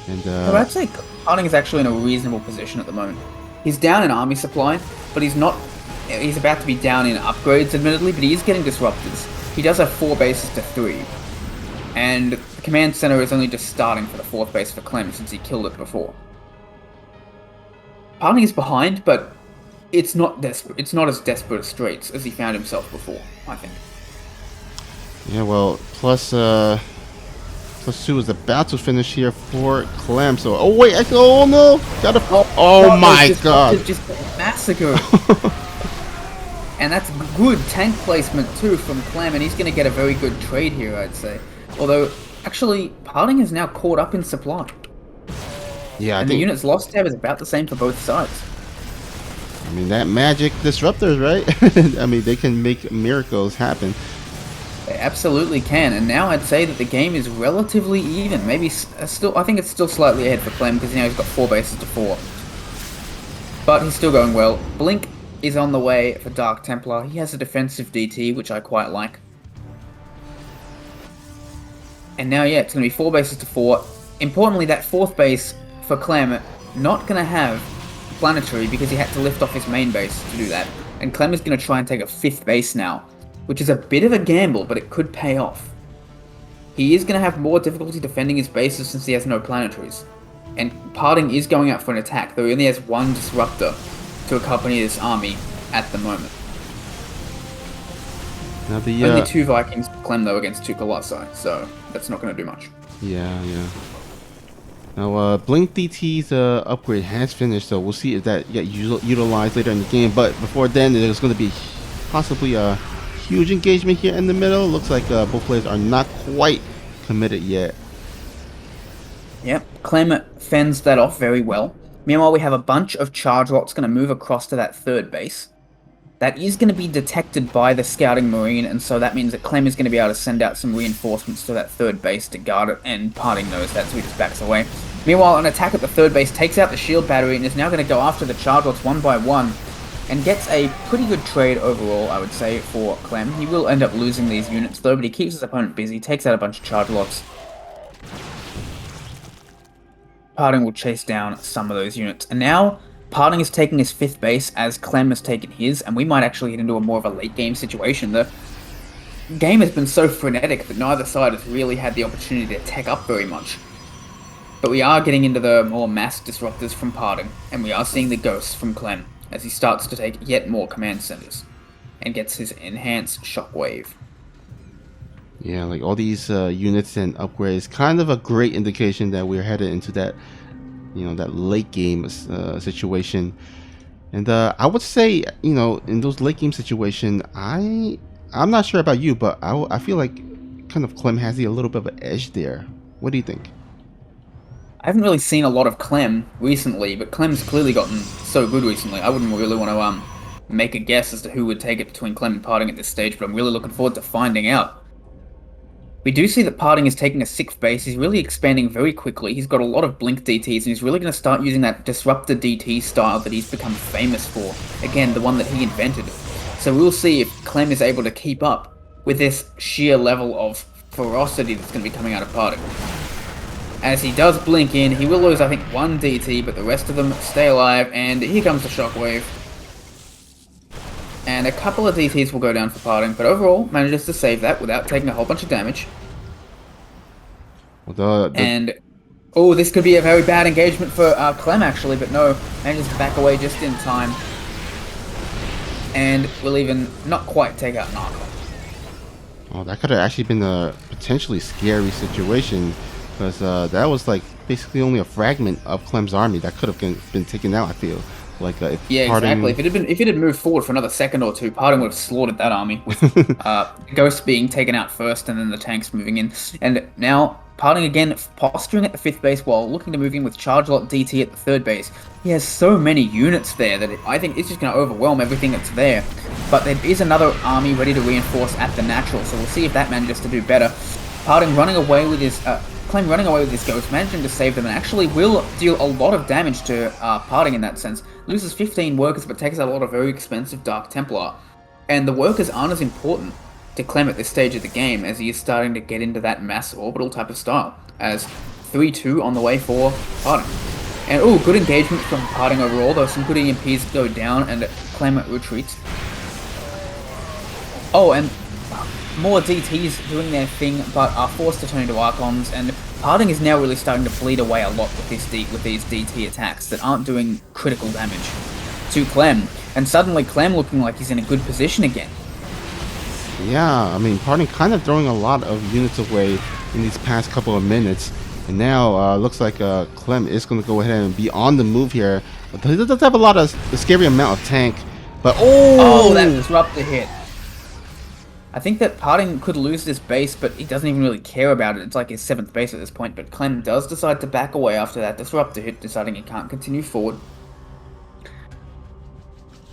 And I'd say Parting is actually in a reasonable position at the moment. He's down in army supply, but he's not... He's about to be down in upgrades, admittedly, but he is getting disruptors. He does have 4 bases to 3. And the command center is only just starting for the 4th base for Clem, since he killed it before. Parting is behind, but it's not desperate. It's not as desperate a straits as he found himself before, I think. Yeah, well, +2 is about to finish here for Clem. So, oh wait, oh no, gotta. Oh my god! Just massacre. And that's good tank placement too from Clem, and he's going to get a very good trade here, I'd say. Although, actually, Parting is now caught up in supply. Yeah, and the units lost tab is about the same for both sides. I mean, that magic disruptors, right? I mean, they can make miracles happen. They absolutely can, and now I'd say that the game is relatively even. Maybe still, I think it's still slightly ahead for Clem because now he's got 4 bases to 4. But he's still going well. Blink is on the way for Dark Templar. He has a defensive DT, which I quite like. And now, yeah, it's going to be 4 bases to 4. Importantly, that 4th base for Clem, not going to have planetary because he had to lift off his main base to do that. And Clem is going to try and take a 5th base now, which is a bit of a gamble, but it could pay off. He is going to have more difficulty defending his bases since he has no planetaries. And Parting is going out for an attack, though he only has 1 disruptor to accompany this army at the moment. Now the Only 2 Vikings Clem though against 2 Colossi, so that's not going to do much. yeah. Now Blink DT's upgrade has finished, so we'll see if that get utilized later in the game. But before then, there's going to be possibly a huge engagement here in the middle. Looks like both players are not quite committed yet. Yep, Clem fends that off very well. Meanwhile, we have a bunch of charge lots going to move across to that 3rd base. That is going to be detected by the scouting marine, and so that means that Clem is going to be able to send out some reinforcements to that 3rd base to guard it, and Parting knows that, so he just backs away. Meanwhile, an attack at the 3rd base takes out the shield battery and is now going to go after the charge lots one by one, and gets a pretty good trade overall, I would say, for Clem. He will end up losing these units though, but he keeps his opponent busy, takes out a bunch of charge lots. Parting will chase down some of those units, and now Parting is taking his 5th base as Clem has taken his, and we might actually get into a more of a late game situation. The game has been so frenetic that neither side has really had the opportunity to tech up very much. But we are getting into the more mass disruptors from Parting, and we are seeing the ghosts from Clem as he starts to take yet more command centers and gets his enhanced shockwave. Yeah, like all these units and upgrades, kind of a great indication that we're headed into that, that late game situation. And I would say, in those late game situation, I'm not sure about you, but I feel like kind of Clem has a little bit of an edge there. What do you think? I haven't really seen a lot of Clem recently, but Clem's clearly gotten so good recently. I wouldn't really want to make a guess as to who would take it between Clem and Parting at this stage, but I'm really looking forward to finding out. We do see that Parting is taking a 6th base. He's really expanding very quickly. He's got a lot of Blink DTs, and he's really going to start using that Disruptor DT style that he's become famous for. Again, the one that he invented. So we'll see if Clem is able to keep up with this sheer level of ferocity that's going to be coming out of Parting. As he does blink in, he will lose, I think, 1 DT, but the rest of them stay alive, and here comes the shockwave. And a couple of DTs will go down for Parting, but overall manages to save that without taking a whole bunch of damage. And, oh, this could be a very bad engagement for Clem, actually, but no, manages to back away just in time. And will even not quite take out Narco. Oh, that could have actually been a potentially scary situation, because that was like basically only a fragment of Clem's army that could have been taken out, I feel. Yeah, exactly. If it had moved forward for another second or two, Parting would have slaughtered that army with Ghost being taken out first and then the tanks moving in. And now Parting again posturing at the 5th base while looking to move in with Charge Lot DT at the 3rd base. He has so many units there that I think it's just going to overwhelm everything that's there. But there is another army ready to reinforce at the natural, so we'll see if that manages to do better. Parting running away with his Clem running away with his Ghost, managing to save them, and actually will deal a lot of damage to Parting in that sense. Loses 15 workers, but takes out a lot of very expensive Dark Templar. And the workers aren't as important to Clem at this stage of the game, as he is starting to get into that mass orbital type of style, as 3-2 on the way for Parting. And oh, good engagement from Parting overall, though some good EMPs go down, and Clem retreats. Oh, and more DTs doing their thing, but are forced to turn into Archons, and Parting is now really starting to bleed away a lot with these DT attacks that aren't doing critical damage to Clem, and suddenly Clem looking like he's in a good position again. Yeah, I mean, Parting kind of throwing a lot of units away in these past couple of minutes, and now looks like Clem is going to go ahead and be on the move here. But he does have a scary amount of tank, but oh, that disruptor hit. I think that Parting could lose this base, but he doesn't even really care about it. It's like his 7th base at this point, but Clem does decide to back away after that disruptor hit, deciding he can't continue forward.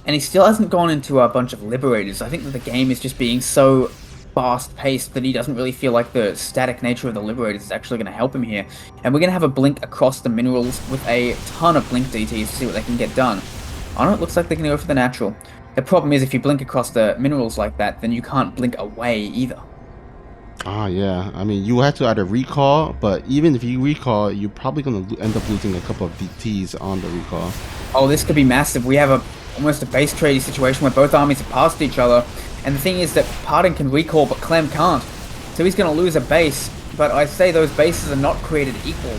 And he still hasn't gone into a bunch of Liberators. I think that the game is just being so fast-paced that he doesn't really feel like the static nature of the Liberators is actually going to help him here. And we're going to have a blink across the minerals with a ton of blink DTs to see what they can get done. Oh no, it looks like they're going to go for the natural. The problem is if you blink across the minerals like that, then you can't blink away either. Ah, yeah. I mean, you have to either recall, but even if you recall, you're probably going to end up losing a couple of DTs on the recall. Oh, this could be massive. We have almost a base trading situation where both armies are past each other, and the thing is that Parting can recall, but Clem can't. So he's going to lose a base, but I say those bases are not created equal.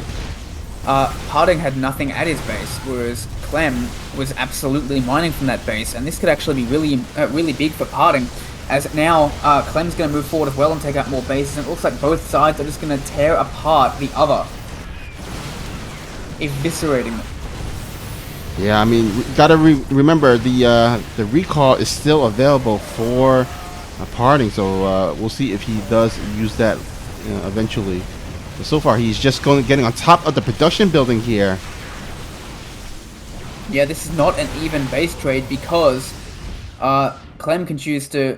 Parting had nothing at his base, whereas Clem was absolutely mining from that base, and this could actually be really big for Parting, as now Clem's going to move forward as well and take out more bases, and it looks like both sides are just going to tear apart the other, eviscerating them. Yeah, I mean, gotta remember the recall is still available for parting, so we'll see if he does use that eventually. But so far, he's just getting on top of the production building here. Yeah, this is not an even base trade because Clem can choose to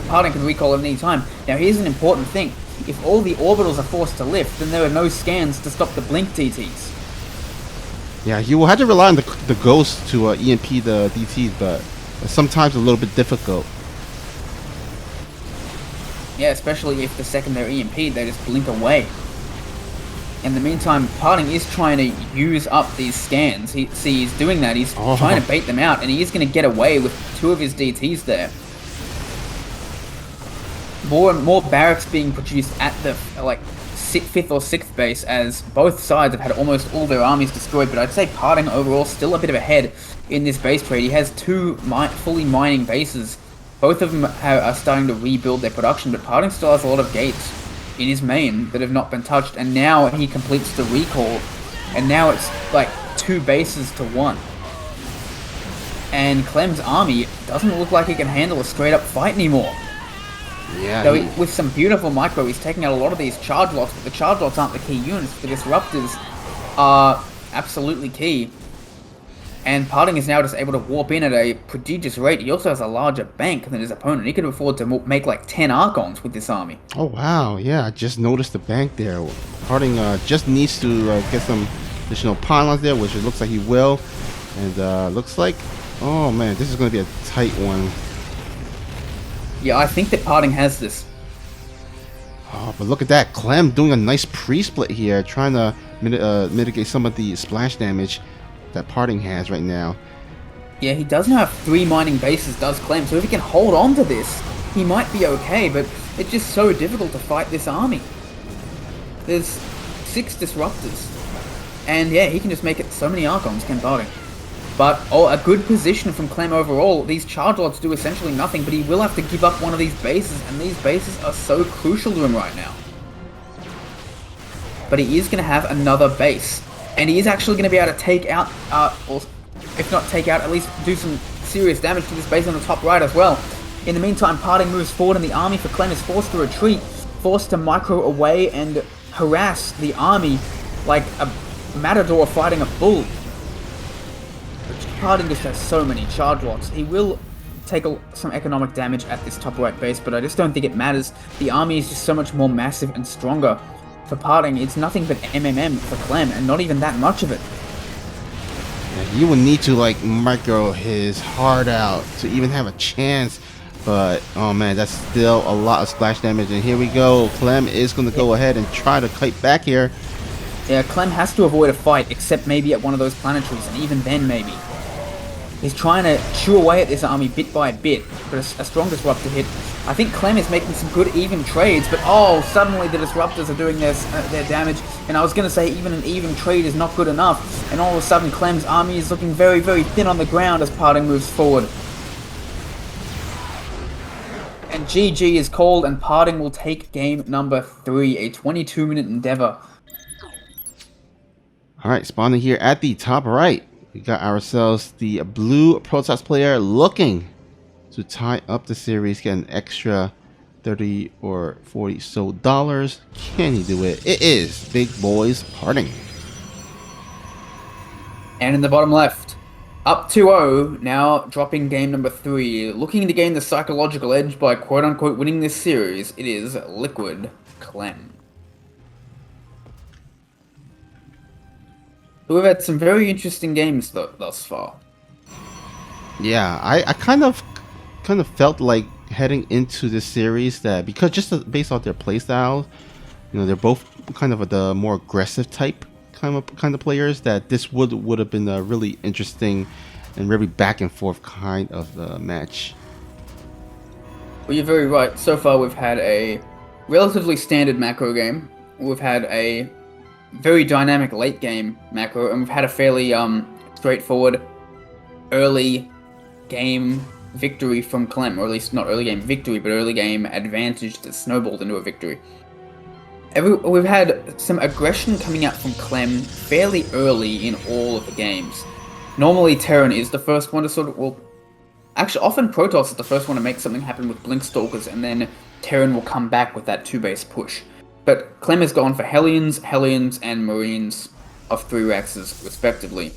Parting can recall at any time. Now here's an important thing: if all the orbitals are forced to lift, then there are no scans to stop the blink DTs. Yeah, you will have to rely on the ghost to EMP the DTs, but sometimes a little bit difficult. Yeah, especially if the second they're EMP'd, they just blink away. In the meantime, Parting is trying to use up these scans. He's doing that. He's trying to bait them out, and he is going to get away with 2 of his DTs there. More and more barracks being produced at the 5th or 6th base, as both sides have had almost all their armies destroyed. But I'd say Parting overall still a bit of ahead in this base trade. He has 2 fully mining bases. Both of them are starting to rebuild their production, but Parting still has a lot of gates in his main that have not been touched, and now he completes the recall, and now it's like 2 bases to 1. And Clem's army doesn't look like he can handle a straight up fight anymore. Yeah. So with some beautiful micro, he's taking out a lot of these charge lots, but the charge lots aren't the key units. The disruptors are absolutely key. And Parting is now just able to warp in at a prodigious rate. He also has a larger bank than his opponent. He could afford to make like 10 Archons with this army. Oh, wow. Yeah, I just noticed the bank there. Parting just needs to get some additional pylons there, which it looks like he will. And looks like, oh man, this is going to be a tight one. Yeah, I think that Parting has this. Oh, but look at that. Clem doing a nice pre-split here, trying to mitigate some of the splash damage that Parting has right now. Yeah, he does have 3 mining bases, does Clem, so if he can hold on to this, he might be okay, but it's just so difficult to fight this army. There's 6 disruptors, and yeah, he can just make it so many Archons, can Parting. But, a good position from Clem overall. These charge lots do essentially nothing, but he will have to give up one of these bases, and these bases are so crucial to him right now. But he is going to have another base. And he is actually going to be able to take out, or if not take out, at least do some serious damage to this base on the top right as well. In the meantime, Parting moves forward and the army for Clem is forced to retreat, forced to micro away and harass the army like a matador fighting a bull. Parting just has so many charge lots. He will take some economic damage at this top right base, but I just don't think it matters. The army is just so much more massive and stronger. For Parting, it's nothing but MMM for Clem, and not even that much of it. Yeah, you will need to micro his heart out to even have a chance. But oh man, that's still a lot of splash damage. And here we go. Clem is going to go ahead and try to kite back here. Yeah, Clem has to avoid a fight, except maybe at one of those planetaries, and even then maybe. He's trying to chew away at this army bit by bit, but a strong disruptor hit. I think Clem is making some good even trades, but suddenly the disruptors are doing their damage, and I was going to say even an even trade is not good enough, and all of a sudden Clem's army is looking very, very thin on the ground as Parting moves forward. And GG is called, and Parting will take game number 3, a 22-minute endeavor. Alright, spawning here at the top right. We got ourselves the blue Protoss player looking to tie up the series, get an extra 30 or 40 so dollars. Can he do it? It is Big Boys Parting. And in the bottom left, up 2-0, now dropping game number 3. Looking to gain the psychological edge by quote-unquote winning this series, it is Liquid Clem. We've had some very interesting games thus far. Yeah, I kind of felt like heading into this series that because just based off their playstyles, they're both kind of the more aggressive type kind of players, that this would have been a really interesting and very back and forth kind of match. Well, you're very right. So far, we've had a relatively standard macro game. We've had a very dynamic late game macro, and we've had a fairly straightforward early game victory from Clem, or at least not early game victory, but early game advantage that snowballed into a victory. We've had some aggression coming out from Clem fairly early in all of the games. Normally Terran is the first one to sort of, well, actually often Protoss is the first one to make something happen with Blinkstalkers, and then Terran will come back with that 2-base push. But Clem has gone for Hellions, and Marines of 3 Rexes, respectively,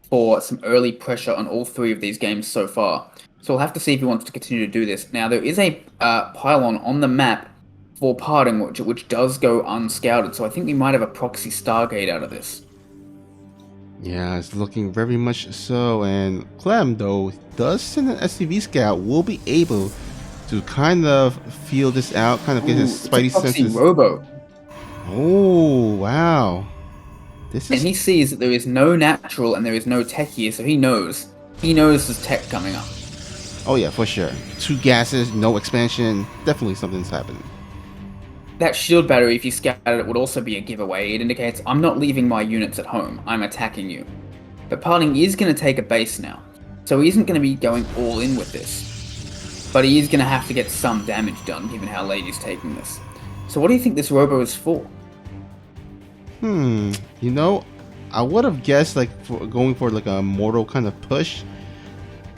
for some early pressure on all 3 of these games so far. So we'll have to see if he wants to continue to do this. Now, there is a pylon on the map for parting, which does go unscouted, so I think we might have a proxy Stargate out of this. Yeah, it's looking very much so, and Clem, though, does send an SCV scout, will be able to kind of feel this out, kind of get his spidey senses. Robo. Oh, wow. And he sees that there is no natural and there is no tech here, so he knows. He knows there's tech coming up. Oh yeah, for sure. 2 gases, no expansion, definitely something's happening. That shield battery, if you scouted it, would also be a giveaway. It indicates, I'm not leaving my units at home, I'm attacking you. But Parting is going to take a base now, so he isn't going to be going all in with this. But he is going to have to get some damage done, given how late he's taking this. So what do you think this Robo is for? You know, I would have guessed like going for like a mortal kind of push.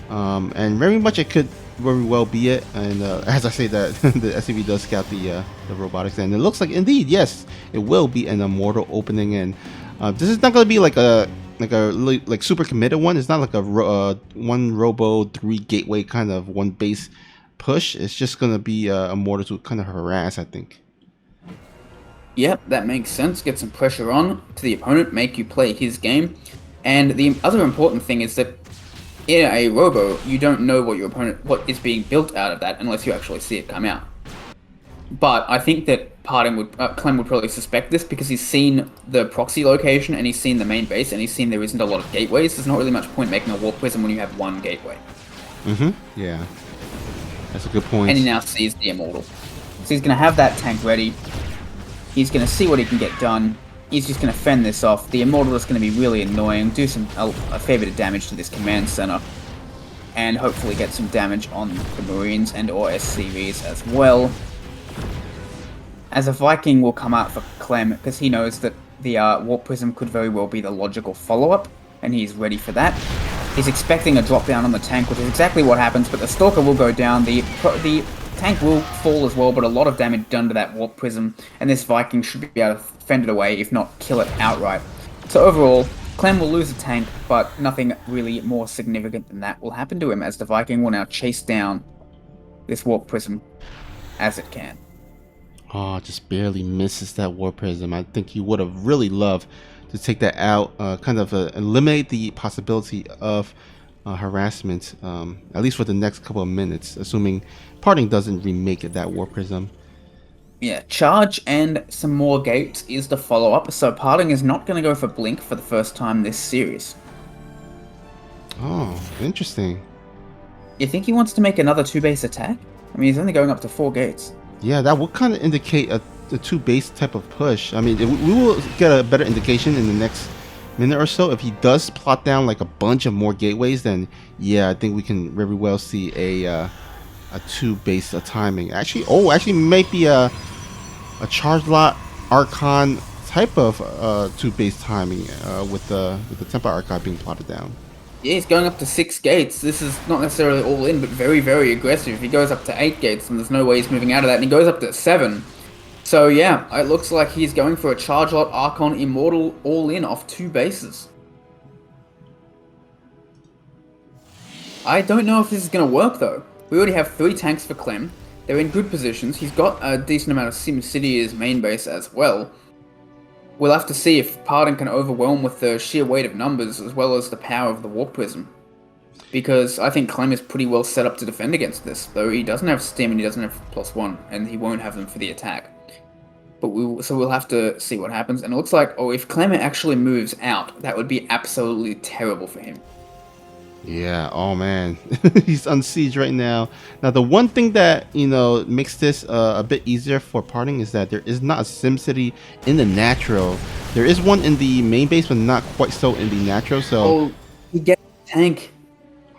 And very much it could very well be it. And as I say that, the SCV does scout the robotics, and it looks like indeed, yes, it will be an immortal opening. And this is not going to be like a super committed one. It's not like a 1 robo 3 gateway kind of 1 base push. It's just going to be a mortal to kind of harass, I think. Yep, that makes sense. Get some pressure on to the opponent, make you play his game. And the other important thing is that in a robo, you don't know what is being built out of that unless you actually see it come out. But I think that Clem would probably suspect this because he's seen the proxy location and he's seen the main base and he's seen there isn't a lot of gateways. There's not really much point making a warp prism when you have 1 gateway. Yeah. That's a good point. And he now sees the immortal. So he's going to have that tank ready. He's going to see what he can get done. He's just going to fend this off. The immortal is going to be really annoying, do a fair bit of damage to this command center, and hopefully get some damage on the Marines and or SCVs as well. As a Viking will come out for Clem, because he knows that the Warp Prism could very well be the logical follow-up, and he's ready for that. He's expecting a drop down on the tank, which is exactly what happens, but the Stalker will go down. The tank will fall as well, but a lot of damage done to that Warp Prism, and this Viking should be able to fend it away, if not kill it outright. So overall, Clem will lose a tank, but nothing really more significant than that will happen to him, as the Viking will now chase down this Warp Prism as it can. Oh, just barely misses that Warp Prism. I think he would have really loved to take that out, kind of eliminate the possibility of harassment, at least for the next couple of minutes, assuming Parting doesn't remake it, that Warp Prism. Yeah, charge and some more gates is the follow-up, so Parting is not going to go for Blink for the first time this series. Oh, interesting. You think he wants to make another 2-base attack? I mean, he's only going up to 4 gates. Yeah, that would kind of indicate a 2-base type of push. I mean, we will get a better indication in the next minute or so. If he does plot down like a bunch of more gateways, then yeah, I think we can very well see a 2-base timing. Actually might be a charge lot Archon type of 2-base timing with the Tempa Archive being plotted down. Yeah, he's going up to 6 gates. This is not necessarily all in, but very, very aggressive. If he goes up to 8 gates, then there's no way he's moving out of that, and he goes up to 7. So yeah, it looks like he's going for a charge lot Archon Immortal all in off 2 bases. I don't know if this is going to work though. We already have 3 tanks for Clem. They're in good positions. He's got a decent amount of SimCity as main base as well. We'll have to see if Parting can overwhelm with the sheer weight of numbers as well as the power of the Warp Prism. Because I think Clem is pretty well set up to defend against this, though he doesn't have Stim and he doesn't have +1, and he won't have them for the attack. But we'll have to see what happens, and it looks like, if Clem actually moves out, that would be absolutely terrible for him. Yeah, oh man, he's on siege right now. Now the one thing that makes this a bit easier for Parting is that there is not a SimCity in the natural. There is one in the main base, but not quite so in the natural. So he gets a tank.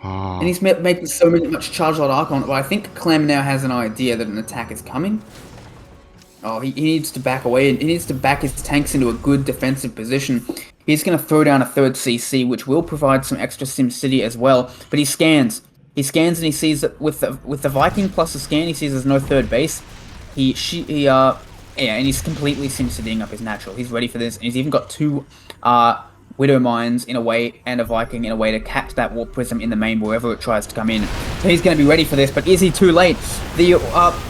And he's making so much charge on Archon, but I think Clem now has an idea that an attack is coming. Oh, he needs to back away, and he needs to back his tanks into a good defensive position. He's going to throw down a third CC, which will provide some extra SimCity as well. But he scans. He scans and he sees that with the Viking plus the scan, he sees there's no third base. And he's completely SimCitying up his natural. He's ready for this, and he's even got two Widow Mines in a way, and a Viking in a way to catch that Warp Prism in the main wherever it tries to come in. So he's going to be ready for this, but is he too late? The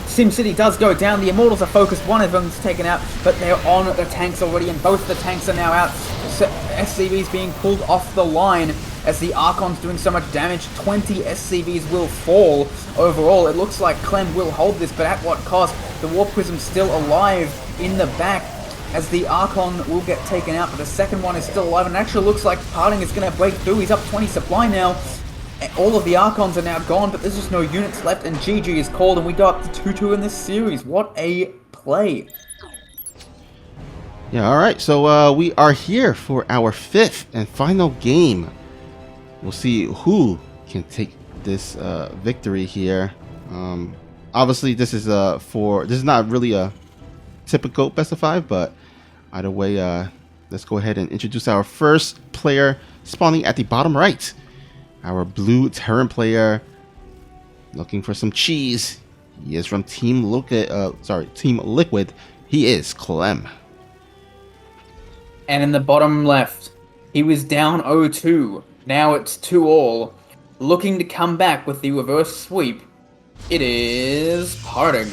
SimCity does go down, the Immortals are focused, one of them's taken out, but they're on the tanks already, and both the tanks are now out. So SCVs being pulled off the line as the Archon's doing so much damage. 20 SCVs will fall overall. It looks like Clem will hold this, but at what cost? The Warp Prism's still alive in the back, as the Archon will get taken out, but the second one is still alive, and it actually looks like Parting is going to break through. He's up 20 supply now. All of the Archons are now gone, but there's just no units left, and GG is called, and we go up to 2-2 in this series. What a play. Yeah, alright, so we are here for our 5th and final game. We'll see who can take this victory here. Obviously, this is not really a typical best of 5, but either way, let's go ahead and introduce our first player spawning at the bottom right. Our blue Terran player looking for some cheese. He is from Team Liquid. He is Clem. And in the bottom left, he was down 0-2. Now it's 2-all. Looking to come back with the reverse sweep. It is Parting.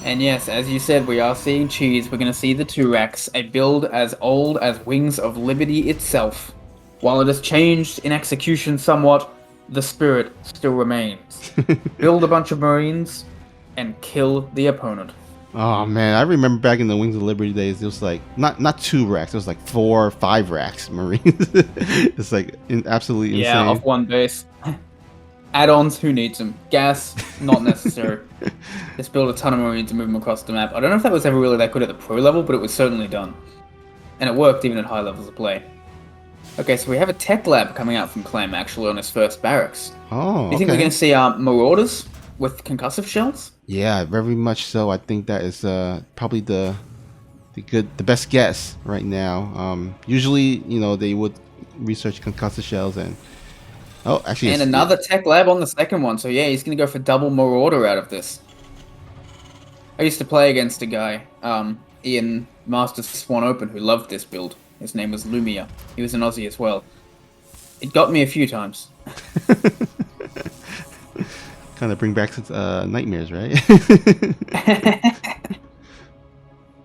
And yes, as you said, we are seeing cheese. We're going to see the Turax, a build as old as Wings of Liberty itself. While it has changed in execution somewhat, the spirit still remains. Build a bunch of Marines and kill the opponent. Oh man, I remember back in the Wings of Liberty days, it was like not 2 racks, it was like 4 or 5 racks Marines. It's like absolutely insane. Yeah, off one base. Add-ons, who needs them? Gas, not necessary. Just build a ton of Marines and move them across the map. I don't know if that was ever really that good at the pro level, but it was certainly done. And it worked even at high levels of play. Okay, so we have a tech lab coming out from Clem, actually, on his first barracks. Oh, Do you think we're going to see Marauders with concussive shells? Yeah, very much so. I think that is probably the best guess right now. Usually, they would research concussive shells and actually, and another tech lab on the second one. So yeah, he's gonna go for double Marauder out of this. I used to play against a guy, Ian Masters Swan Open, who loved this build. His name was Lumia. He was an Aussie as well. It got me a few times. Kind of bring back nightmares, right?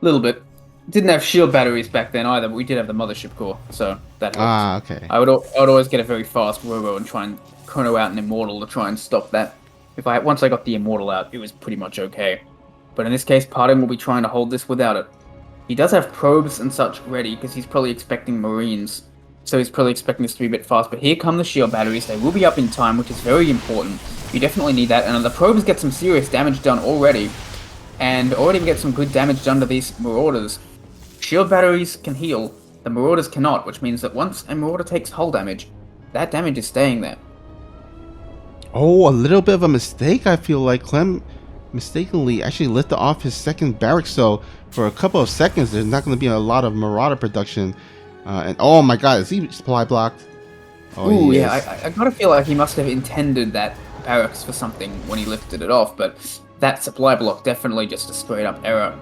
Little bit. Didn't have shield batteries back then either, but we did have the mothership core, so that helped. Okay. I would always get a very fast robo and try and chrono out an immortal to try and stop that. Once I got the immortal out, it was pretty much okay. But in this case, Parting will be trying to hold this without it. He does have probes and such ready, because he's probably expecting Marines. So he's probably expecting this to be a bit fast, but here come the shield batteries. They will be up in time, which is very important. You definitely need that, and the probes get some serious damage done already. And already get some good damage done to these Marauders. Shield batteries can heal, the Marauders cannot, which means that once a Marauder takes hull damage, that damage is staying there. Oh, a little bit of a mistake. I feel like Clem mistakenly actually lifted off his second barracks, so for a couple of seconds there's not going to be a lot of Marauder production. And oh my god, is he supply blocked? Oh, ooh, yeah, I gotta feel like he must have intended that barracks for something when he lifted it off, but that supply block definitely just a straight up error.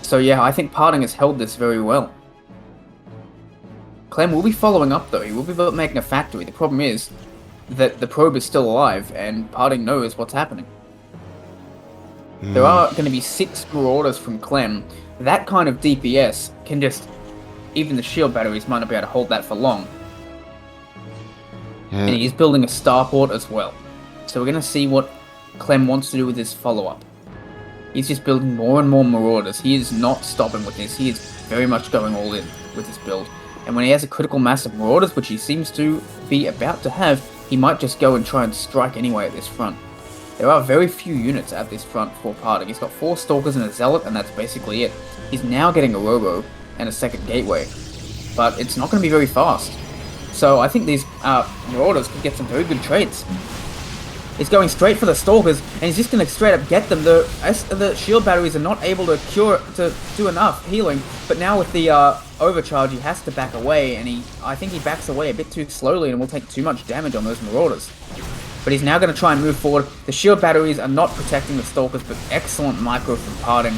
So yeah, I think Parting has held this very well. Clem will be following up though, he will be making a factory. The problem is that the probe is still alive and Parting knows what's happening. There are going to be 6 Marauders from Clem. That kind of DPS can just... Even the shield batteries might not be able to hold that for long. Yeah. And he's building a starport as well. So we're going to see what Clem wants to do with his follow-up. He's just building more and more Marauders. He is not stopping with this. He is very much going all in with this build. And when he has a critical mass of Marauders, which he seems to be about to have, he might just go and try and strike anyway at this front. There are very few units at this front for Parting. He's got 4 Stalkers and a Zealot, and that's basically it. He's now getting a Robo and a second Gateway. But it's not going to be very fast. So I think these Marauders could get some very good trades. He's going straight for the Stalkers, and he's just going to straight up get them. The shield batteries are not able to do enough healing, but now with the overcharge, he has to back away, and I think he backs away a bit too slowly and will take too much damage on those Marauders. But he's now going to try and move forward. The shield batteries are not protecting the Stalkers, but excellent micro from Parting.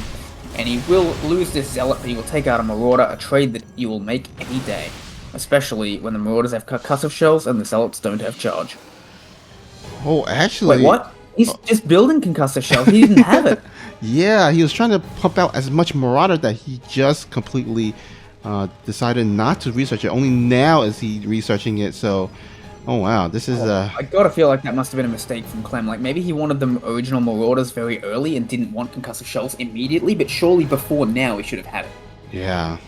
And he will lose this Zealot, but he will take out a Marauder, a trade that you will make any day. Especially when the Marauders have concussive shells and the Zealots don't have charge. Oh, actually... Wait, what? He's just building concussive shells. He didn't have it. Yeah, he was trying to pump out as much Marauder that he just completely decided not to research it. Only now is he researching it, so... Oh, wow, this is... I gotta feel like that must have been a mistake from Clem. Like, maybe he wanted the original Marauders very early and didn't want concussive shells immediately, but surely before now he should have had it. Yeah.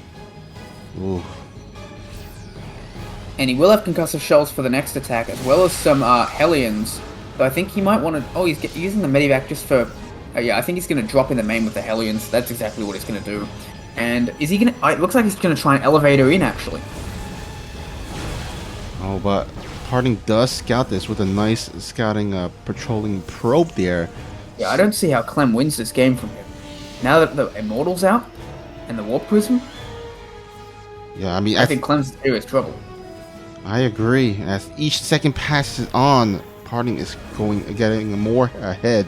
Ooh. And he will have concussive shells for the next attack, as well as some Hellions. So I think he might want to... Oh, he's using the Medivac just for... yeah, I think he's going to drop in the main with the Hellions. That's exactly what he's going to do. And is he going to... It looks like he's going to try and Elevator in, actually. Oh, but Parting does scout this with a nice scouting patrolling probe there. Yeah, I don't see how Clem wins this game from him. Now that the Immortal's out, and the Warp Prism... Yeah, I mean... I think Clem's in serious trouble. I agree. As each second passes on, Parting is getting more ahead.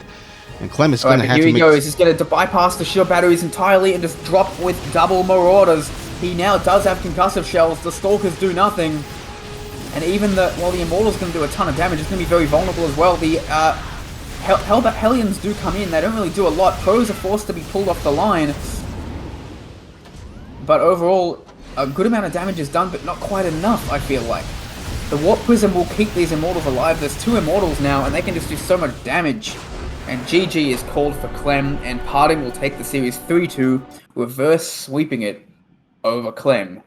And Clem is going to have to Here he goes. He's going to bypass the shield batteries entirely and just drop with double Marauders. He now does have concussive shells. The Stalkers do nothing. And even while the Immortal's going to do a ton of damage, it's going to be very vulnerable as well. The Hellions do come in. They don't really do a lot. Pros are forced to be pulled off the line. But overall, a good amount of damage is done, but not quite enough, I feel like. The Warp Prism will keep these Immortals alive. There's 2 Immortals now, and they can just do so much damage. And GG is called for Clem, and Parting will take the series 3-2, reverse sweeping it over Clem.